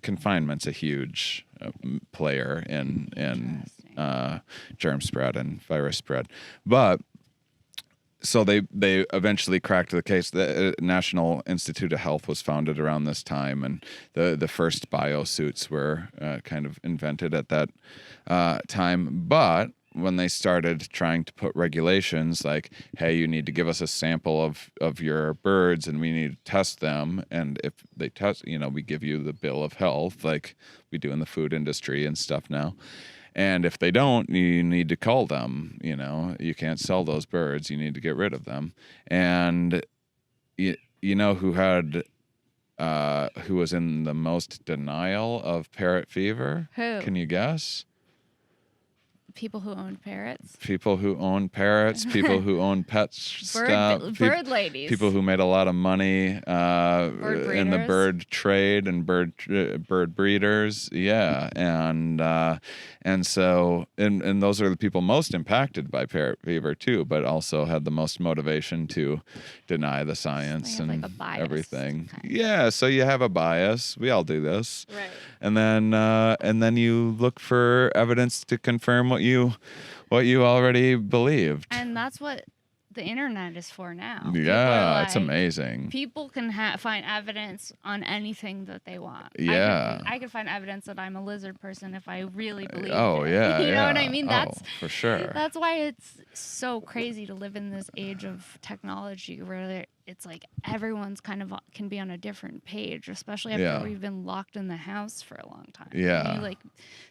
confinement's a huge player in germ spread and virus spread. But so they eventually cracked the case. The National Institute of Health was founded around this time, and the first biosuits were kind of invented at that time. But when they started trying to put regulations like, hey, you need to give us a sample of your birds and we need to test them, and if they test, we give you the bill of health like we do in the food industry and stuff now. And if they don't, you need to cull them. You can't sell those birds. You need to get rid of them. And who was in the most denial of parrot fever? Who? Can you guess? People who owned parrots. People who own parrots. People who own pet stuff. Bird ladies. People who made a lot of money in the bird trade and bird breeders. Yeah, and so those are the people most impacted by parrot fever too, but also had the most motivation to deny the science and like a bias, everything. kind of. Yeah, so you have a bias. We all do this. Right. And then you look for evidence to confirm what you already believed. And that's what the internet is for now. Yeah, it's amazing. People can find evidence on anything that they want. Yeah. I can find evidence that I'm a lizard person if I really believe it. Yeah. You know what I mean? That's for sure. That's why it's so crazy to live in this age of technology where it's like everyone's kind of can be on a different page, especially after we've been locked in the house for a long time. Yeah. And you like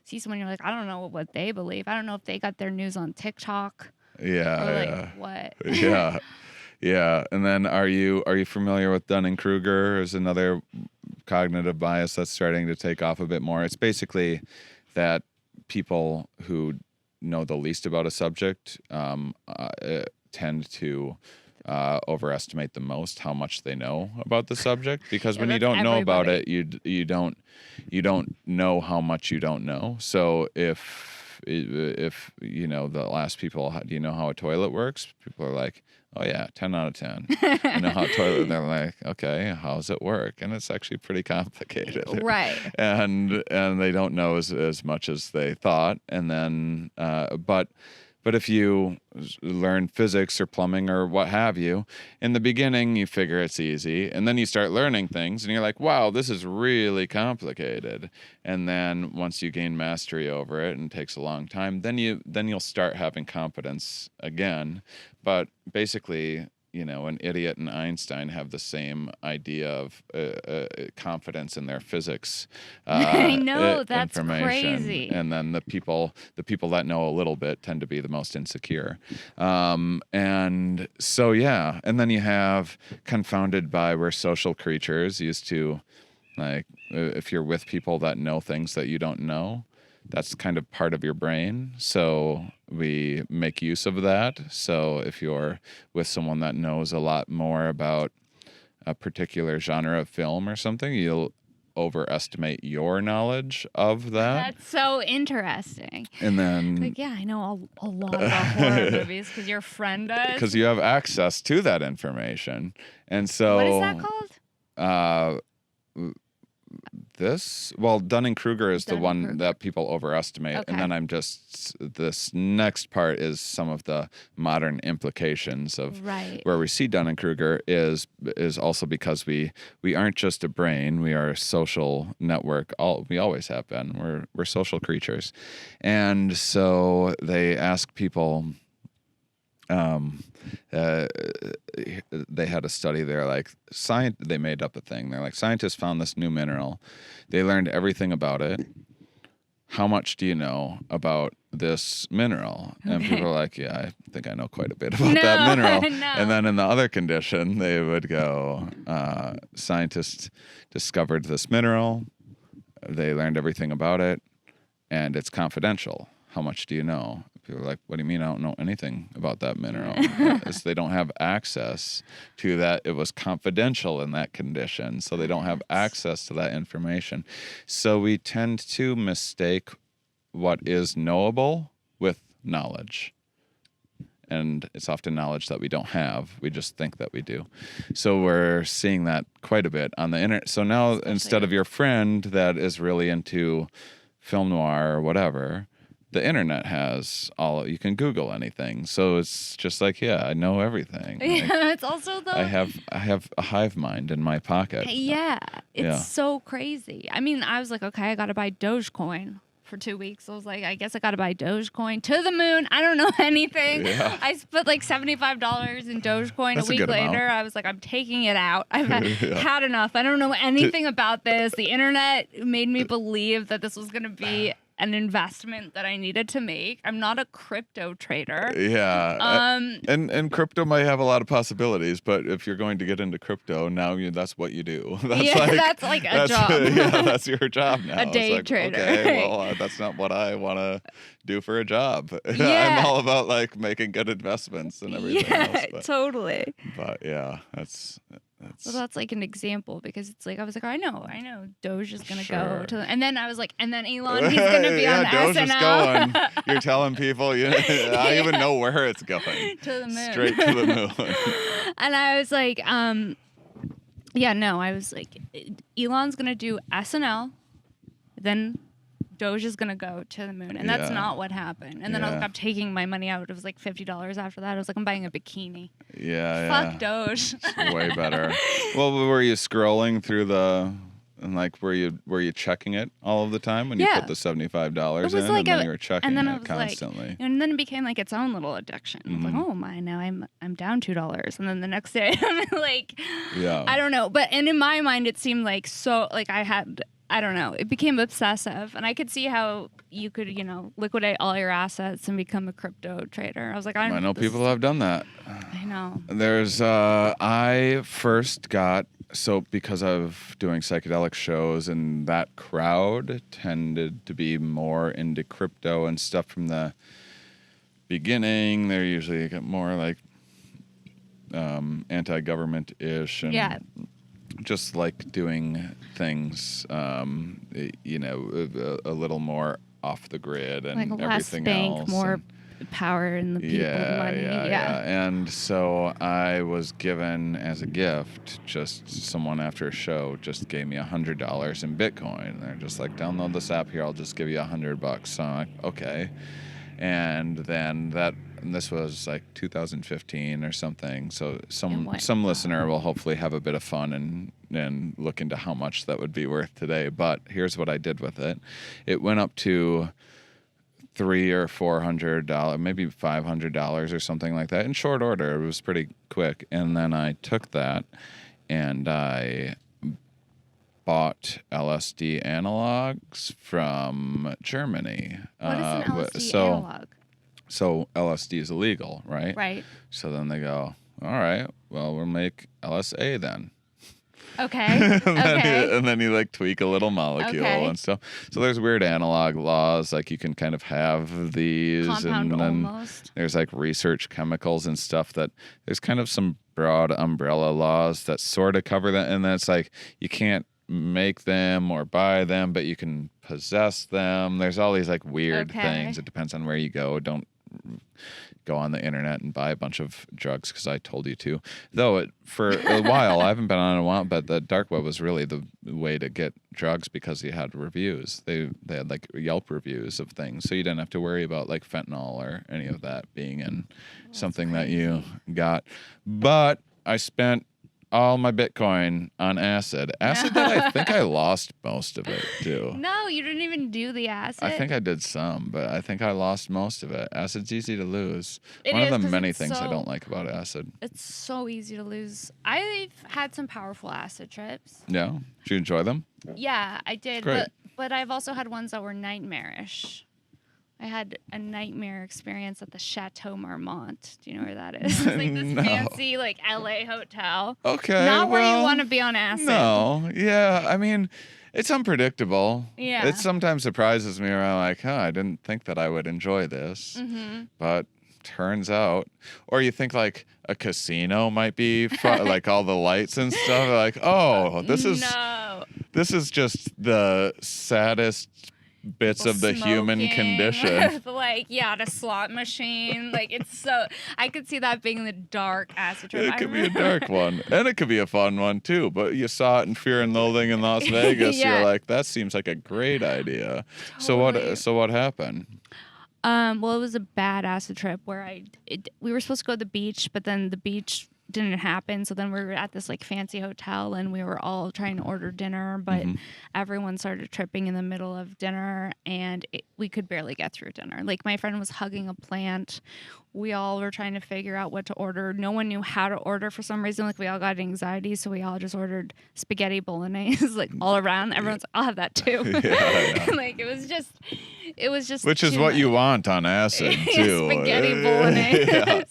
see someone, you're like, I don't know what they believe. I don't know if they got their news on TikTok. Yeah. Or like what? Yeah. Yeah. And then are you familiar with Dunning-Kruger? There's another cognitive bias that's starting to take off a bit more. It's basically that people who know the least about a subject tend to overestimate the most how much they know about the subject, because when you don't know about it, you don't know how much you don't know. So if the last people, do you know how a toilet works? People are like, oh yeah, 10 out of 10. I know how a toilet, and they're like, okay, how does it work? And it's actually pretty complicated. Right. And they don't know as much as they thought. And then, but if you learn physics or plumbing or what have you, in the beginning you figure it's easy, and then you start learning things and you're like, wow, this is really complicated. And then once you gain mastery over it, and it takes a long time, then you'll start having competence again. But basically, an idiot and Einstein have the same idea of confidence in their physics. I know, that's information. crazy. And then the people that know a little bit tend to be the most insecure. And so, yeah. And then you have confounded by, we're social creatures, used to, like, if you're with people that know things that you don't know, that's kind of part of your brain. So we make use of that. So if you're with someone that knows a lot more about a particular genre of film or something, you'll overestimate your knowledge of that. That's so interesting. And then, like, yeah, I know a lot about horror movies because your friend does. Because you have access to that information. And so, what is that called? this? Well, Dunning-Kruger is the one that people overestimate. Okay. And then this next part is some of the modern implications of where we see Dunning-Kruger is also because we aren't just a brain, we are a social network. We always have been. We're social creatures. And so they ask people, they had a study. They're like, they made up a thing. They're like, scientists found this new mineral. They learned everything about it. How much do you know about this mineral? And people are like, yeah, I think I know quite a bit about that mineral. No. And then in the other condition, they would go, scientists discovered this mineral. They learned everything about it, and it's confidential. How much do you know? People are like, what do you mean I don't know anything about that mineral? They don't have access to that. It was confidential in that condition, so they don't have access to that information. So we tend to mistake what is knowable with knowledge. And it's often knowledge that we don't have. We just think that we do. So we're seeing that quite a bit on the internet. So now instead of your friend that is really into film noir or whatever, the internet has you can Google anything. So it's just like, yeah, I know everything. Yeah, it's also I have a hive mind in my pocket. Yeah, it's so crazy. I mean, I was like, okay, I got to buy Dogecoin for 2 weeks. I was like, I guess I got to buy Dogecoin to the moon. I don't know anything. Yeah. I spent like $75 in Dogecoin. That's a week later, I was like, I'm taking it out. I've had enough. I don't know anything about this. The internet made me believe that this was going to be an investment that I needed to make. I'm not a crypto trader. Yeah. And crypto might have a lot of possibilities, but if you're going to get into crypto, now that's what you do. That's like a job. Yeah, that's your job now. A day trader. Okay, well, that's not what I want to do for a job. Yeah. I'm all about like making good investments and everything else. But, totally. But yeah, that's like an example, because it's like I was like, I know Doge is gonna go to and then I was like, and then Elon, he's gonna be on Doge SNL. Is going. You're telling people, I even know where it's going. To the moon. Straight to the moon. And I was like, I was like, Elon's gonna do SNL, then Doge is gonna go to the moon, and that's not what happened. And then I was like, I'm taking my money out. It was like $50 after that. I was like, I'm buying a bikini. Fuck Doge. It's way better. Well, were you scrolling through were you checking it all of the time when you put the $75 in, and then you were checking it constantly? Like, and then it became like its own little addiction. I was like, oh my, now I'm down $2, and then the next day I'm like, I don't know. But and in my mind, it seemed like I don't know. It became obsessive, and I could see how you could, liquidate all your assets and become a crypto trader. I was like, I know people who have done that. I know. There's, I first got, because of doing psychedelic shows, and that crowd tended to be more into crypto and stuff from the beginning. They're usually more like anti-government-ish and just like doing things, a little more off the grid and like everything less bank, else. More power in the people and money. Yeah. And so I was given as a gift, just someone after a show just gave me $100 in Bitcoin. And they're just like, download this app here, I'll just give you $100. So I'm like, okay. And then this was like 2015 or something. So some listener will hopefully have a bit of fun and look into how much that would be worth today. But here's what I did with it. It went up to $300 or $400, maybe $500 or something like that in short order. It was pretty quick. And then I took that and I bought LSD analogs from Germany. What is an LSD analog? So LSD is illegal, right? Right. So then they go, all right, well, we'll make LSA then. Okay. And then you like tweak a little molecule and stuff. So there's weird analog laws, like you can kind of have these. Compound and then almost. There's like research chemicals and stuff that there's kind of some broad umbrella laws that sort of cover that. And then it's like you can't make them or buy them, but you can possess them. There's all these like weird things. It depends on where you go. Don't go on the internet and buy a bunch of drugs because I told you to. Though for a while, I haven't been on in a while, but the dark web was really the way to get drugs because you had reviews. They had like Yelp reviews of things, so you didn't have to worry about like fentanyl or any of that being in something that you got. But I spent all my Bitcoin on acid. Acid that I think I lost most of it too. No, you didn't even do the acid. I think I did some, but I think I lost most of it. Acid's easy to lose. One It of the is, many things I don't like about acid. It's so easy to lose. I've had some powerful acid trips. Yeah? Did you enjoy them? Yeah, I did. Great. But I've also had ones that were nightmarish. I had a nightmare experience at the Chateau Marmont. Do you know where that is? It's like this No. fancy, like, LA hotel. Okay. Not where you well, want to be on acid. No. Yeah. I mean, it's unpredictable. Yeah. It sometimes surprises me where I'm like, I didn't think that I would enjoy this. Mm-hmm. But turns out. Or you think like a casino might be fun, like all the lights and stuff. Like, this is just the saddest bits of the human condition. Like, the slot machine. Like, it's so... I could see that being the dark acid trip. It could be a dark one. And it could be a fun one, too. But you saw it in Fear and Loathing in Las Vegas. Yeah. You're like, that seems like a great idea. Totally. So what happened? Well, it was a bad acid trip where we were supposed to go to the beach, but then the beach didn't happen. So then we were at this like fancy hotel and we were all trying to order dinner, but everyone started tripping in the middle of dinner and we could barely get through dinner. Like my friend was hugging a plant. We all were trying to figure out what to order. No one knew how to order for some reason. Like we all got anxiety. So we all just ordered spaghetti bolognese, like all around. Everyone's, I'll have that too. Yeah. Like it was just Which is what you want on acid too. Spaghetti bolognese. Yeah.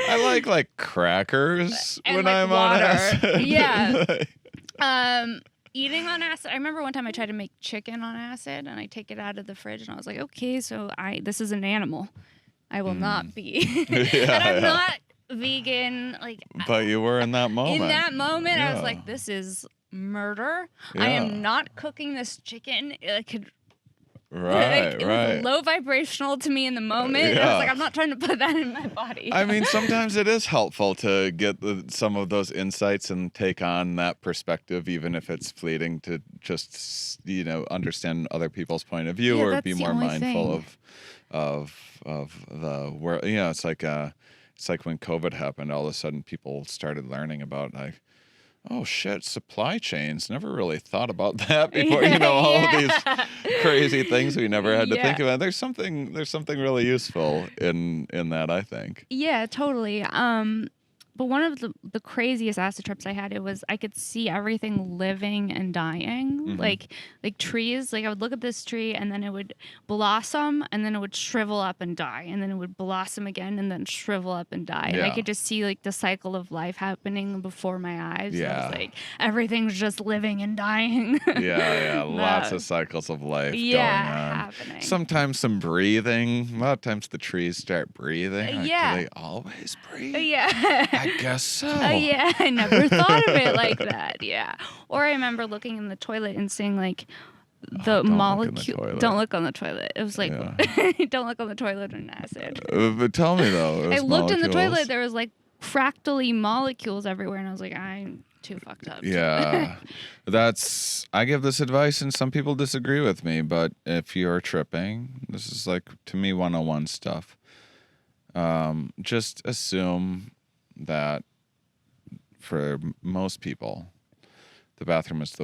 I like crackers And when like I'm water. on acid. Yeah. Eating on acid. I remember one time I tried to make chicken on acid and I take it out of the fridge and I was like, okay, so this is an animal. I will not be. And I'm not vegan. Like, but you were in that moment. In that moment, I was Yeah. like, this is murder. Yeah. I am not cooking this chicken. It could. Right. It was low vibrational to me in the moment. And I Yeah. was like, I'm not trying to put that in my body. I mean, sometimes it is helpful to get some of those insights and take on that perspective, even if it's fleeting, to just, understand other people's point of view or that's be the more only mindful thing. of the world. It's like when COVID happened, all of a sudden people started learning about like, oh shit, supply chains. Never really thought about that before. All of these crazy things we never had to think about. There's something really useful in that, I think. Yeah, totally. But one of the craziest acid trips I had, I could see everything living and dying, like trees. Like I would look at this tree and then it would blossom and then it would shrivel up and die, and then it would blossom again and then shrivel up and die. And I could just see like the cycle of life happening before my eyes. Yeah. I was like, everything's just living and dying. Yeah. Lots of cycles of life going on. happening. Sometimes some breathing. A lot of times the trees start breathing. Like, Yeah. do they always breathe? Yeah. I guess so. Yeah, I never thought of it like that. Yeah. Or I remember looking in the toilet and seeing like the molecule. Don't look on the toilet. It was like, don't look on the toilet in acid. But tell me though. I looked in the toilet. There was like fractally molecules everywhere, and I was like, I'm too fucked up. Yeah. I give this advice and some people disagree with me, but if you're tripping, this is like, to me, 101 stuff. Just assume that for most people, the bathroom is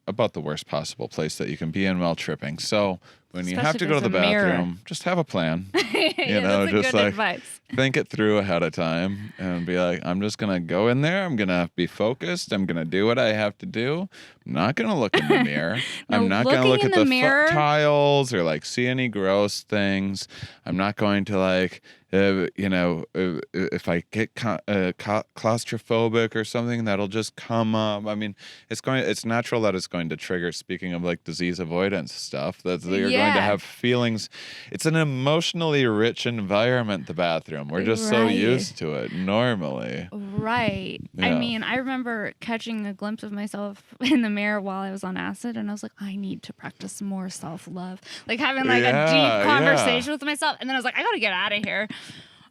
about the worst possible place that you can be in while tripping. So when you have to go to the bathroom, just have a plan. That's just good like advice. think it through ahead of time and be like, I'm just going to go in there. I'm going to be focused. I'm going to do what I have to do. I'm not going to look in the mirror. I'm not going to look at the mirror tiles or like see any gross things. I'm not going to like, if I get claustrophobic or something, that'll just come up. I mean, it's natural that it's going to trigger, speaking of like disease avoidance stuff, that you're going to have feelings. It's an emotionally rich environment, the bathroom. We're just so used to it normally. Right. Yeah. I mean, I remember catching a glimpse of myself in the mirror while I was on acid, and I was like, I need to practice more self-love. Like having like a deep conversation with myself, and then I was like, I gotta get out of here.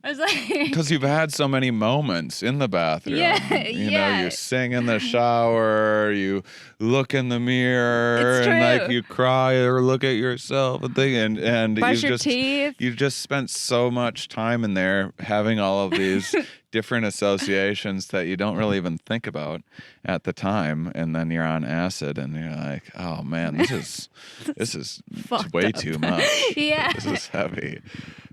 I was like, because you've had so many moments in the bathroom. You know, you sing in the shower, you look in the mirror, and like you cry or look at yourself and brush your teeth. You've just spent so much time in there having all of these different associations that you don't really even think about at the time, and then you're on acid and you're like, oh man, this is way too much. This is heavy.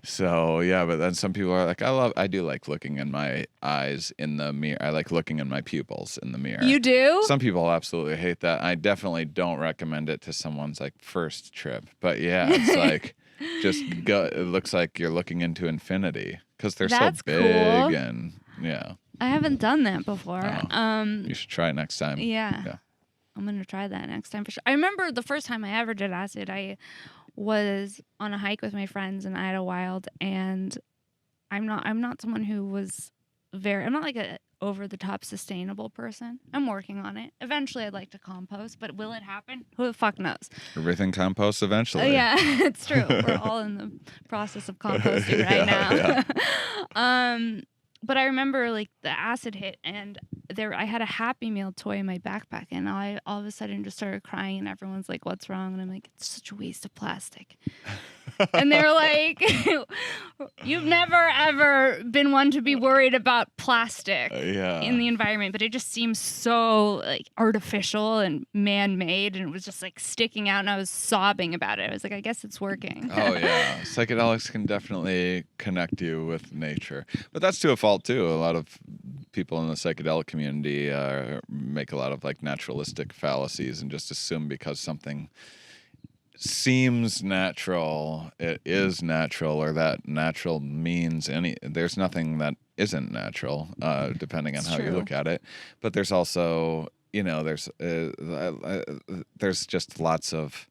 So yeah, but then some people are like, I do like looking in my eyes in the mirror. I like looking in my pupils in the mirror. You do? Some people absolutely hate that. I definitely don't recommend it to someone's like first trip. But yeah, it's like just go. It looks like you're looking into infinity because they're so big and yeah. I haven't done that before. You should try it next time. Yeah. I'm gonna try that next time for sure. I remember the first time I ever did acid, I was on a hike with my friends in Idlewild, and I'm not someone who was I'm not like a over the top sustainable person. I'm working on it. Eventually I'd like to compost, but will it happen? Who the fuck knows? Everything composts eventually. Yeah, it's true. We're all in the process of composting right now. But I remember like the acid hit, and I had a Happy Meal toy in my backpack, and I all of a sudden just started crying, and everyone's like, "What's wrong?" And I'm like, "It's such a waste of plastic." And they're like, "You've never ever been one to be worried about plastic in the environment, but it just seems so like artificial and man-made, and it was just like sticking out, and I was sobbing about it. I was like, I guess it's working." Oh yeah, psychedelics can definitely connect you with nature, but that's to a fault too. A lot of people in the psychedelic community make a lot of like naturalistic fallacies and just assume because something seems natural, it is natural, or that natural means there's nothing that isn't natural, depending on how you look at it. But there's also, there's just lots of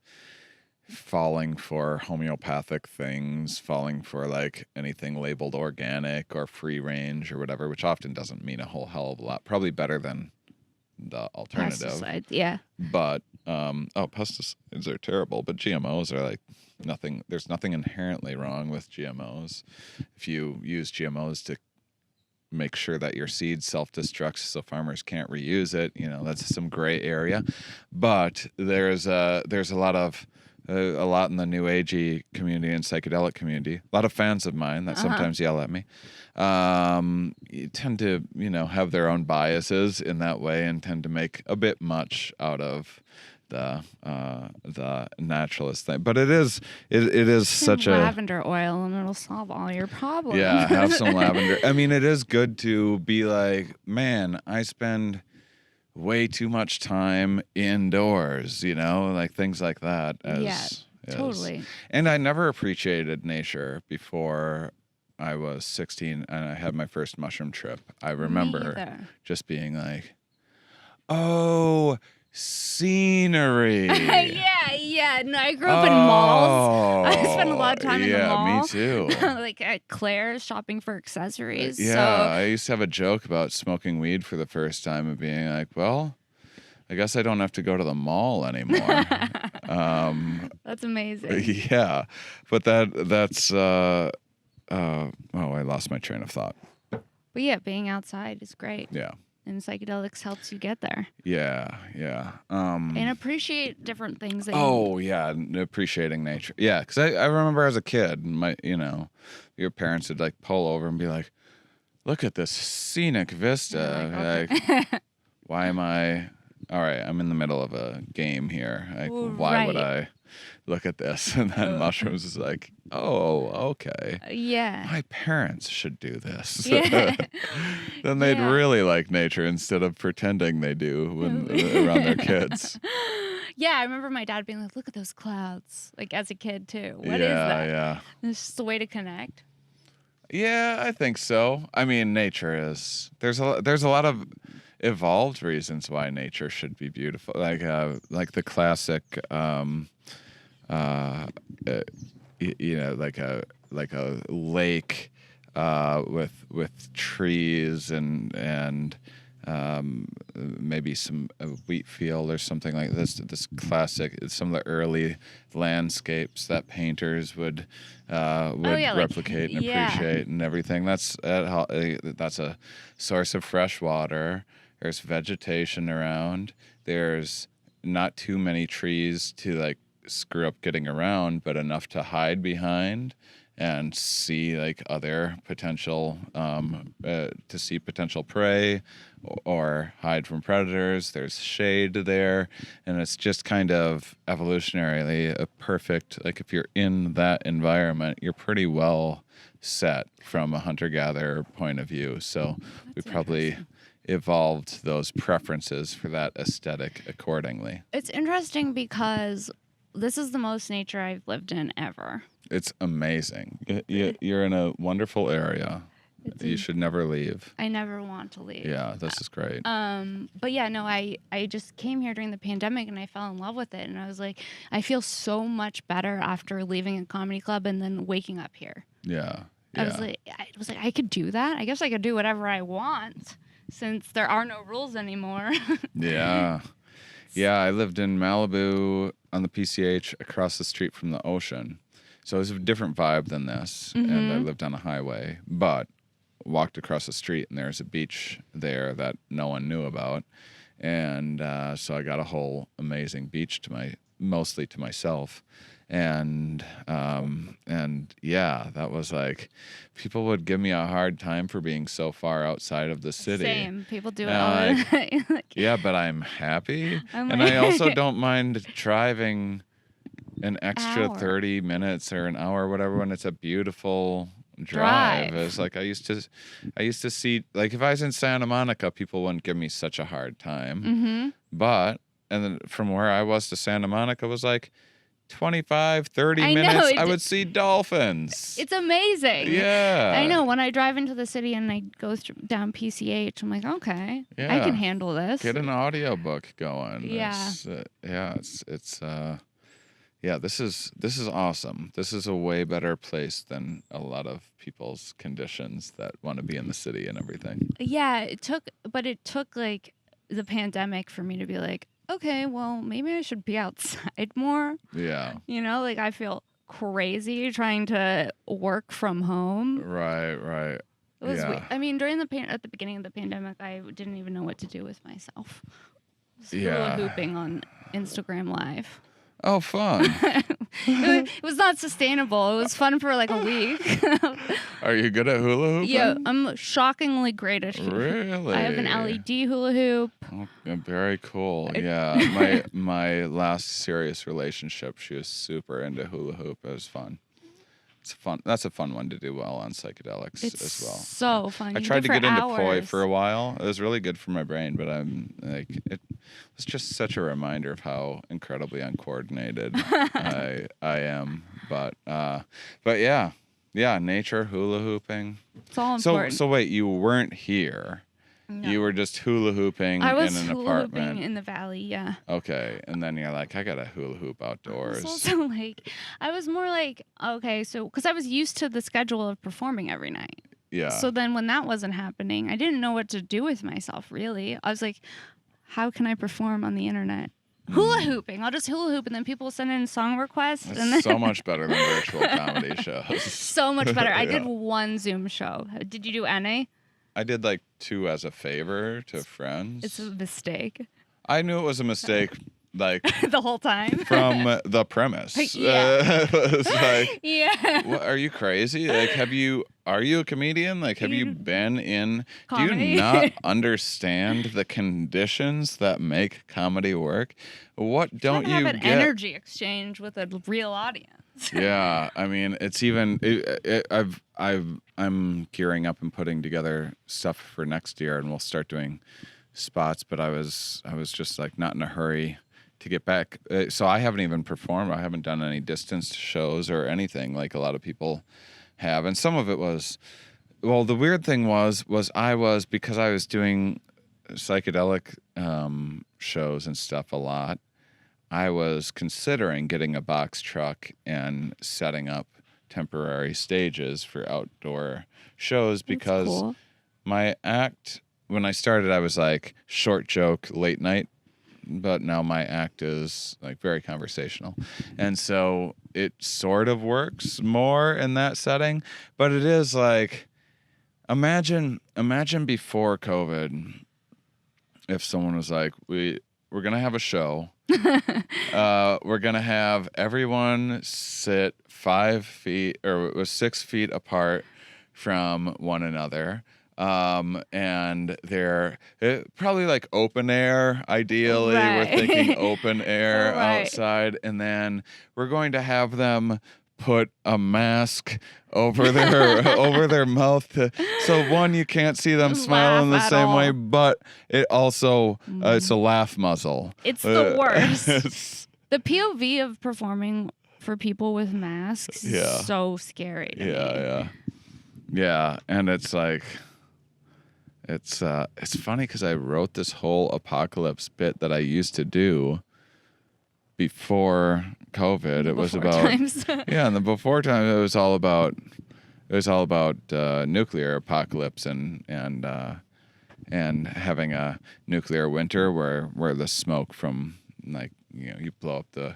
falling for homeopathic things, falling for like anything labeled organic or free range or whatever, which often doesn't mean a whole hell of a lot. Probably better than the alternative. Pesticides, yeah. But pesticides are terrible, but GMOs are like nothing. There's nothing inherently wrong with GMOs. If you use GMOs to make sure that your seed self-destructs so farmers can't reuse it, that's some gray area. But there's a lot in the new agey community and psychedelic community. A lot of fans of mine that sometimes yell at me. You tend to, have their own biases in that way and tend to make a bit much out of the naturalist thing. But it is such lavender oil, and it'll solve all your problems. Yeah, have some lavender. I mean, it is good to be like, man, I spend way too much time indoors, like things like that. Totally. And I never appreciated nature before I was 16 and I had my first mushroom trip. I remember just being like, oh, scenery. Yeah. No, I grew up in malls. I spent a lot of time in the mall. Yeah, me too. Like at Claire's shopping for accessories. Yeah, so. I used to have a joke about smoking weed for the first time and being like, well, I guess I don't have to go to the mall anymore. That's amazing. Yeah, but that's I lost my train of thought. But yeah, being outside is great. Yeah. And psychedelics helps you get there. Yeah. And appreciate different things. Appreciating nature. Yeah, because I remember as a kid, your parents would like pull over and be like, "Look at this scenic vista." Like, why am I? All right, I'm in the middle of a game here. Like, why would I look at this? And then mushrooms is like, oh, okay. Yeah. My parents should do this. Yeah. Then they'd really like nature instead of pretending they do when around their kids. Yeah, I remember my dad being like, look at those clouds, like as a kid too. What is that? Yeah. It's just a way to connect. Yeah, I think so. I mean, nature is, there's a lot of evolved reasons why nature should be beautiful. Like the classic, like a lake with trees and maybe some wheat field or something like this. This classic, some of the early landscapes that painters would replicate and appreciate and everything. That's a source of fresh water. There's vegetation around. There's not too many trees to like screw up getting around, but enough to hide behind and see like other potential to see potential prey or hide from predators. There's shade there, and it's just kind of evolutionarily a perfect, like if you're in that environment, you're pretty well set from a hunter-gatherer point of view. So we probably evolved those preferences for that aesthetic accordingly. It's interesting because this is the most nature I've lived in ever. It's amazing. You're in a wonderful area. You should never leave. I never want to leave. Yeah, this is great. But yeah, no, I just came here during the pandemic and I fell in love with it. And I was like, I feel so much better after leaving a comedy club and then waking up here. Yeah. I was like, I could do that. I guess I could do whatever I want since there are no rules anymore. Yeah. Yeah, I lived in Malibu on the PCH across the street from the ocean. So it was a different vibe than this. Mm-hmm. And I lived on a highway, but walked across the street and there's a beach there that no one knew about. And so I got a whole amazing beach mostly to myself. And yeah, that was like, people would give me a hard time for being so far outside of the city. Same. People do it all the time. Yeah, but I'm happy. And I also don't mind driving an extra 30 minutes or an hour or whatever when it's a beautiful drive. It's like I used to see, like if I was in Santa Monica, people wouldn't give me such a hard time. Mm-hmm. But, and then from where I was to Santa Monica was like 25, 30 minutes, I would see dolphins. It's amazing. Yeah. I know. When I drive into the city and I go down PCH, I'm like, okay, I can handle this. Get an audiobook going. Yeah. This is awesome. This is a way better place than a lot of people's conditions that want to be in the city and everything. Yeah, it took like the pandemic for me to be like, okay, well, maybe I should be outside more. Yeah. You know, like I feel crazy trying to work from home. Right. It was weird. I mean, at the beginning of the pandemic, I didn't even know what to do with myself. Hula hooping on Instagram Live. Oh, fun. It was not sustainable. It was fun for like a week. Are you good at hula hooping? Yeah, I'm shockingly great at hula hooping. Really? I have an LED hula hoop. Oh, very cool. Yeah, my last serious relationship, she was super into hula hoop. It was fun. That's a fun one to do well on psychedelics as well. So fun. I tried to get into poi for a while. It was really good for my brain, but it was just such a reminder of how incredibly uncoordinated I am. But yeah, nature, hula hooping. It's all important. So wait, you weren't here. No. You were just hula hooping in an apartment. I was hula hooping in the valley, yeah. Okay, and then you're like, I gotta hula hoop outdoors. I was more like, okay, so because I was used to the schedule of performing every night. Yeah. So then when that wasn't happening, I didn't know what to do with myself, really. I was like, how can I perform on the internet? Hula hooping. I'll just hula hoop, and then people send in song requests. That's so much better than virtual comedy shows. So much better. I did one Zoom show. Did you do NA? I did like 2 as a favor to friends. It's a mistake. I knew it was a mistake, like the whole time from the premise. Yeah. It was like, yeah. What, are you crazy? Like, are you a comedian? Like, have you been in? Comedy? Do you not understand the conditions that make comedy work? What don't you have an energy exchange with a real audience? Yeah, I mean, it's even. I'm gearing up and putting together stuff for next year, and we'll start doing spots. But I was just like not in a hurry to get back. So I haven't even performed. I haven't done any distance shows or anything like a lot of people have. And some of it was, well, the weird thing was because I was doing psychedelic shows and stuff a lot. I was considering getting a box truck and setting up temporary stages for outdoor shows because cool. my act, when I started, I was like short joke, late night, but now my act is like very conversational. And so it sort of works more in that setting, but it is like, imagine before COVID, if someone was like, we're going to have a show. We're going to have everyone sit 5 feet or 6 feet apart from one another. And they're probably like open air. Ideally, Right. we're thinking open air Right. outside. And then we're going to have them put a mask over their mouth so one, you can't see them smile in the Laugh at same way, all. but it also it's a laugh muzzle. It's the worst. It's- The POV of performing for people with masks is Yeah. so scary to me. Yeah, and it's like it's funny because I wrote this whole apocalypse bit that I used to do before COVID. It was Before about times. yeah, in the before time it was all about nuclear apocalypse and having a nuclear winter where the smoke from, like, you know, you blow up the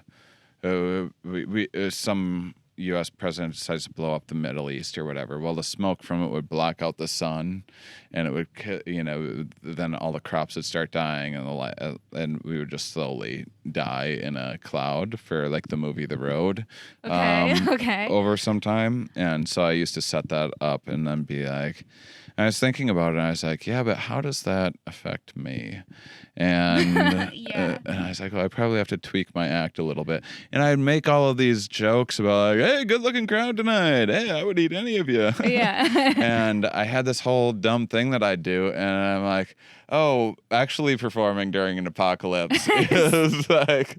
some U.S. president decides to blow up the Middle East or whatever. Well, the smoke from it would block out the sun, and it would, you know, then all the crops would start dying, and we would just slowly die in a cloud for like the movie The Road. Okay. Over some time, and so I used to set that up and then be like, I was thinking about it, and I was like, yeah, but how does that affect me? And, Yeah. And I was like, well, I probably have to tweak my act a little bit. And I'd make all of these jokes about, like, hey, good-looking crowd tonight. Hey, I would eat any of you. Yeah. And I had this whole dumb thing that I'd do, and I'm like, oh, actually performing during an apocalypse is like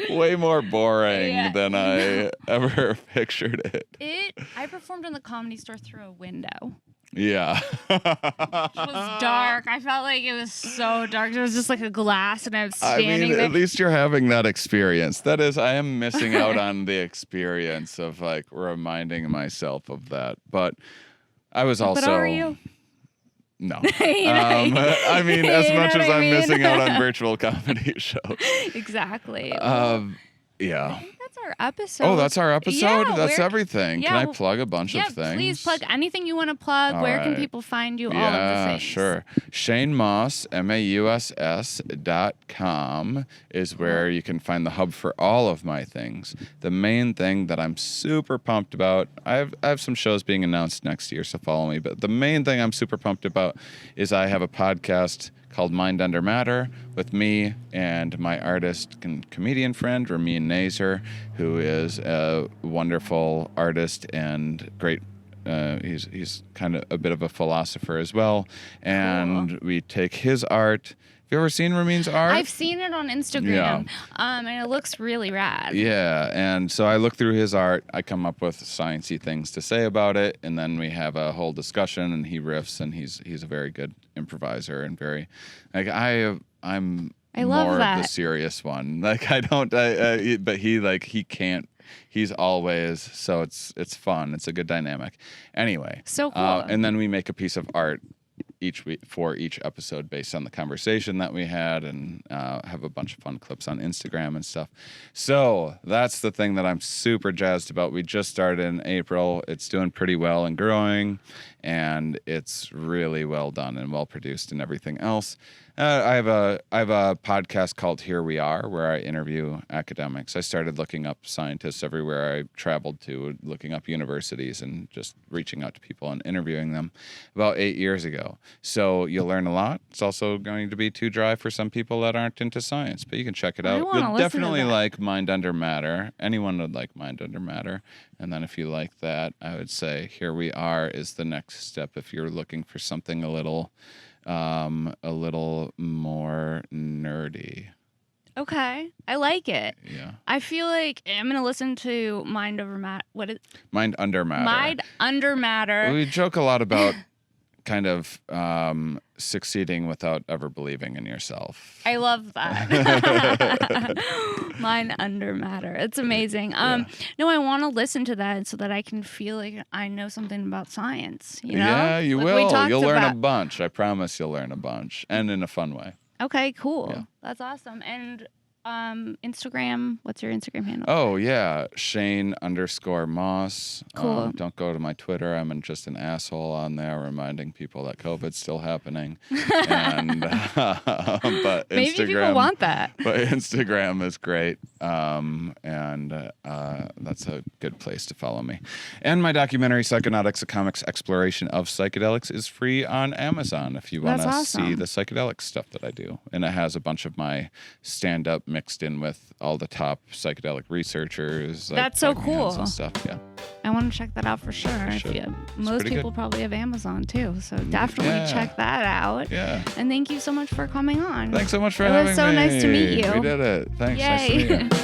way more boring than I ever pictured it. I performed in the Comedy Store through a window. Yeah. It was dark. I felt like it was so dark. It was just like a glass, and I was standing there. At least you're having that experience. That is, I am missing out on the experience of like reminding myself of that. But I was also. But are you? No. You know- I mean, as You know much what as I I'm mean? missing out on virtual comedy shows. Exactly. Yeah. I think that's our episode. Oh, that's our episode? Yeah, that's everything. yeah, Can I well, plug a bunch of things? Please plug anything you want to plug. All Where can right. people find you? All of the things. Sure. Shane Mauss, MAUSS.com is where you can find the hub for all of my things. The main thing that I'm super pumped about, I have some shows being announced next year, so follow me. But the main thing I'm super pumped about is I have a podcast called Mind Under Matter with me and my artist and comedian friend, Ramin Nazer, who is a wonderful artist and great. He's kind of a bit of a philosopher as well. And we take his art. Have you ever seen Ramin's art? I've seen it on Instagram, Yeah. And it looks really rad. Yeah, and so I look through his art, I come up with sciencey things to say about it, and then we have a whole discussion, and he riffs, and he's a very good improviser and very, like, I'm I love more that. of the serious one. Like, I don't, but he can't. He's always, so it's fun. It's a good dynamic. Anyway, So cool. and then we make a piece of art each week for each episode based on the conversation that we had, and have a bunch of fun clips on Instagram and stuff. So that's the thing that I'm super jazzed about. We just started in April. It's doing pretty well and growing, and it's really well done and well produced and everything else. I have a podcast called Here We Are, where I interview academics. I started looking up scientists everywhere I traveled to, looking up universities and just reaching out to people and interviewing them about 8 years ago. So you'll learn a lot. It's also going to be too dry for some people that aren't into science, but you can check it I out. wanna You'll listen to definitely that. like Mind Under Matter. Anyone would like Mind Under Matter. And then if you like that, I would say Here We Are is the next step if you're looking for something a little more nerdy. Okay, I like it. Yeah. I feel like I'm gonna listen to Mind Over Matter. What is Mind Under Matter. Mind Under Matter? We joke a lot about kind of succeeding without ever believing in yourself. I love that. Mind under matter. It's amazing. No, I want to listen to that so that I can feel like I know something about science. You know? Yeah, you like will. You'll learn a bunch. I promise you'll learn a bunch, and in a fun way. Okay, cool. Yeah. That's awesome. And Instagram, what's your Instagram handle? Oh, yeah. Shane_Mauss. Cool. Don't go to my Twitter. I'm just an asshole on there reminding people that COVID's still happening. And but Maybe Instagram, people want that. But Instagram is great. And that's a good place to follow me. And my documentary, Psychedelics, a comics exploration of psychedelics, is free on Amazon if you want to see the psychedelic stuff that I do. And it has a bunch of my stand-up mixed in with all the top psychedelic researchers. That's so cool. And stuff. Yeah. I want to check that out for sure. Most people probably have Amazon too, so definitely check that out. Yeah. And thank you so much for coming on. Thanks so much for having me. It was so nice to meet you. We did it. Thanks. Yay. Nice to meet you.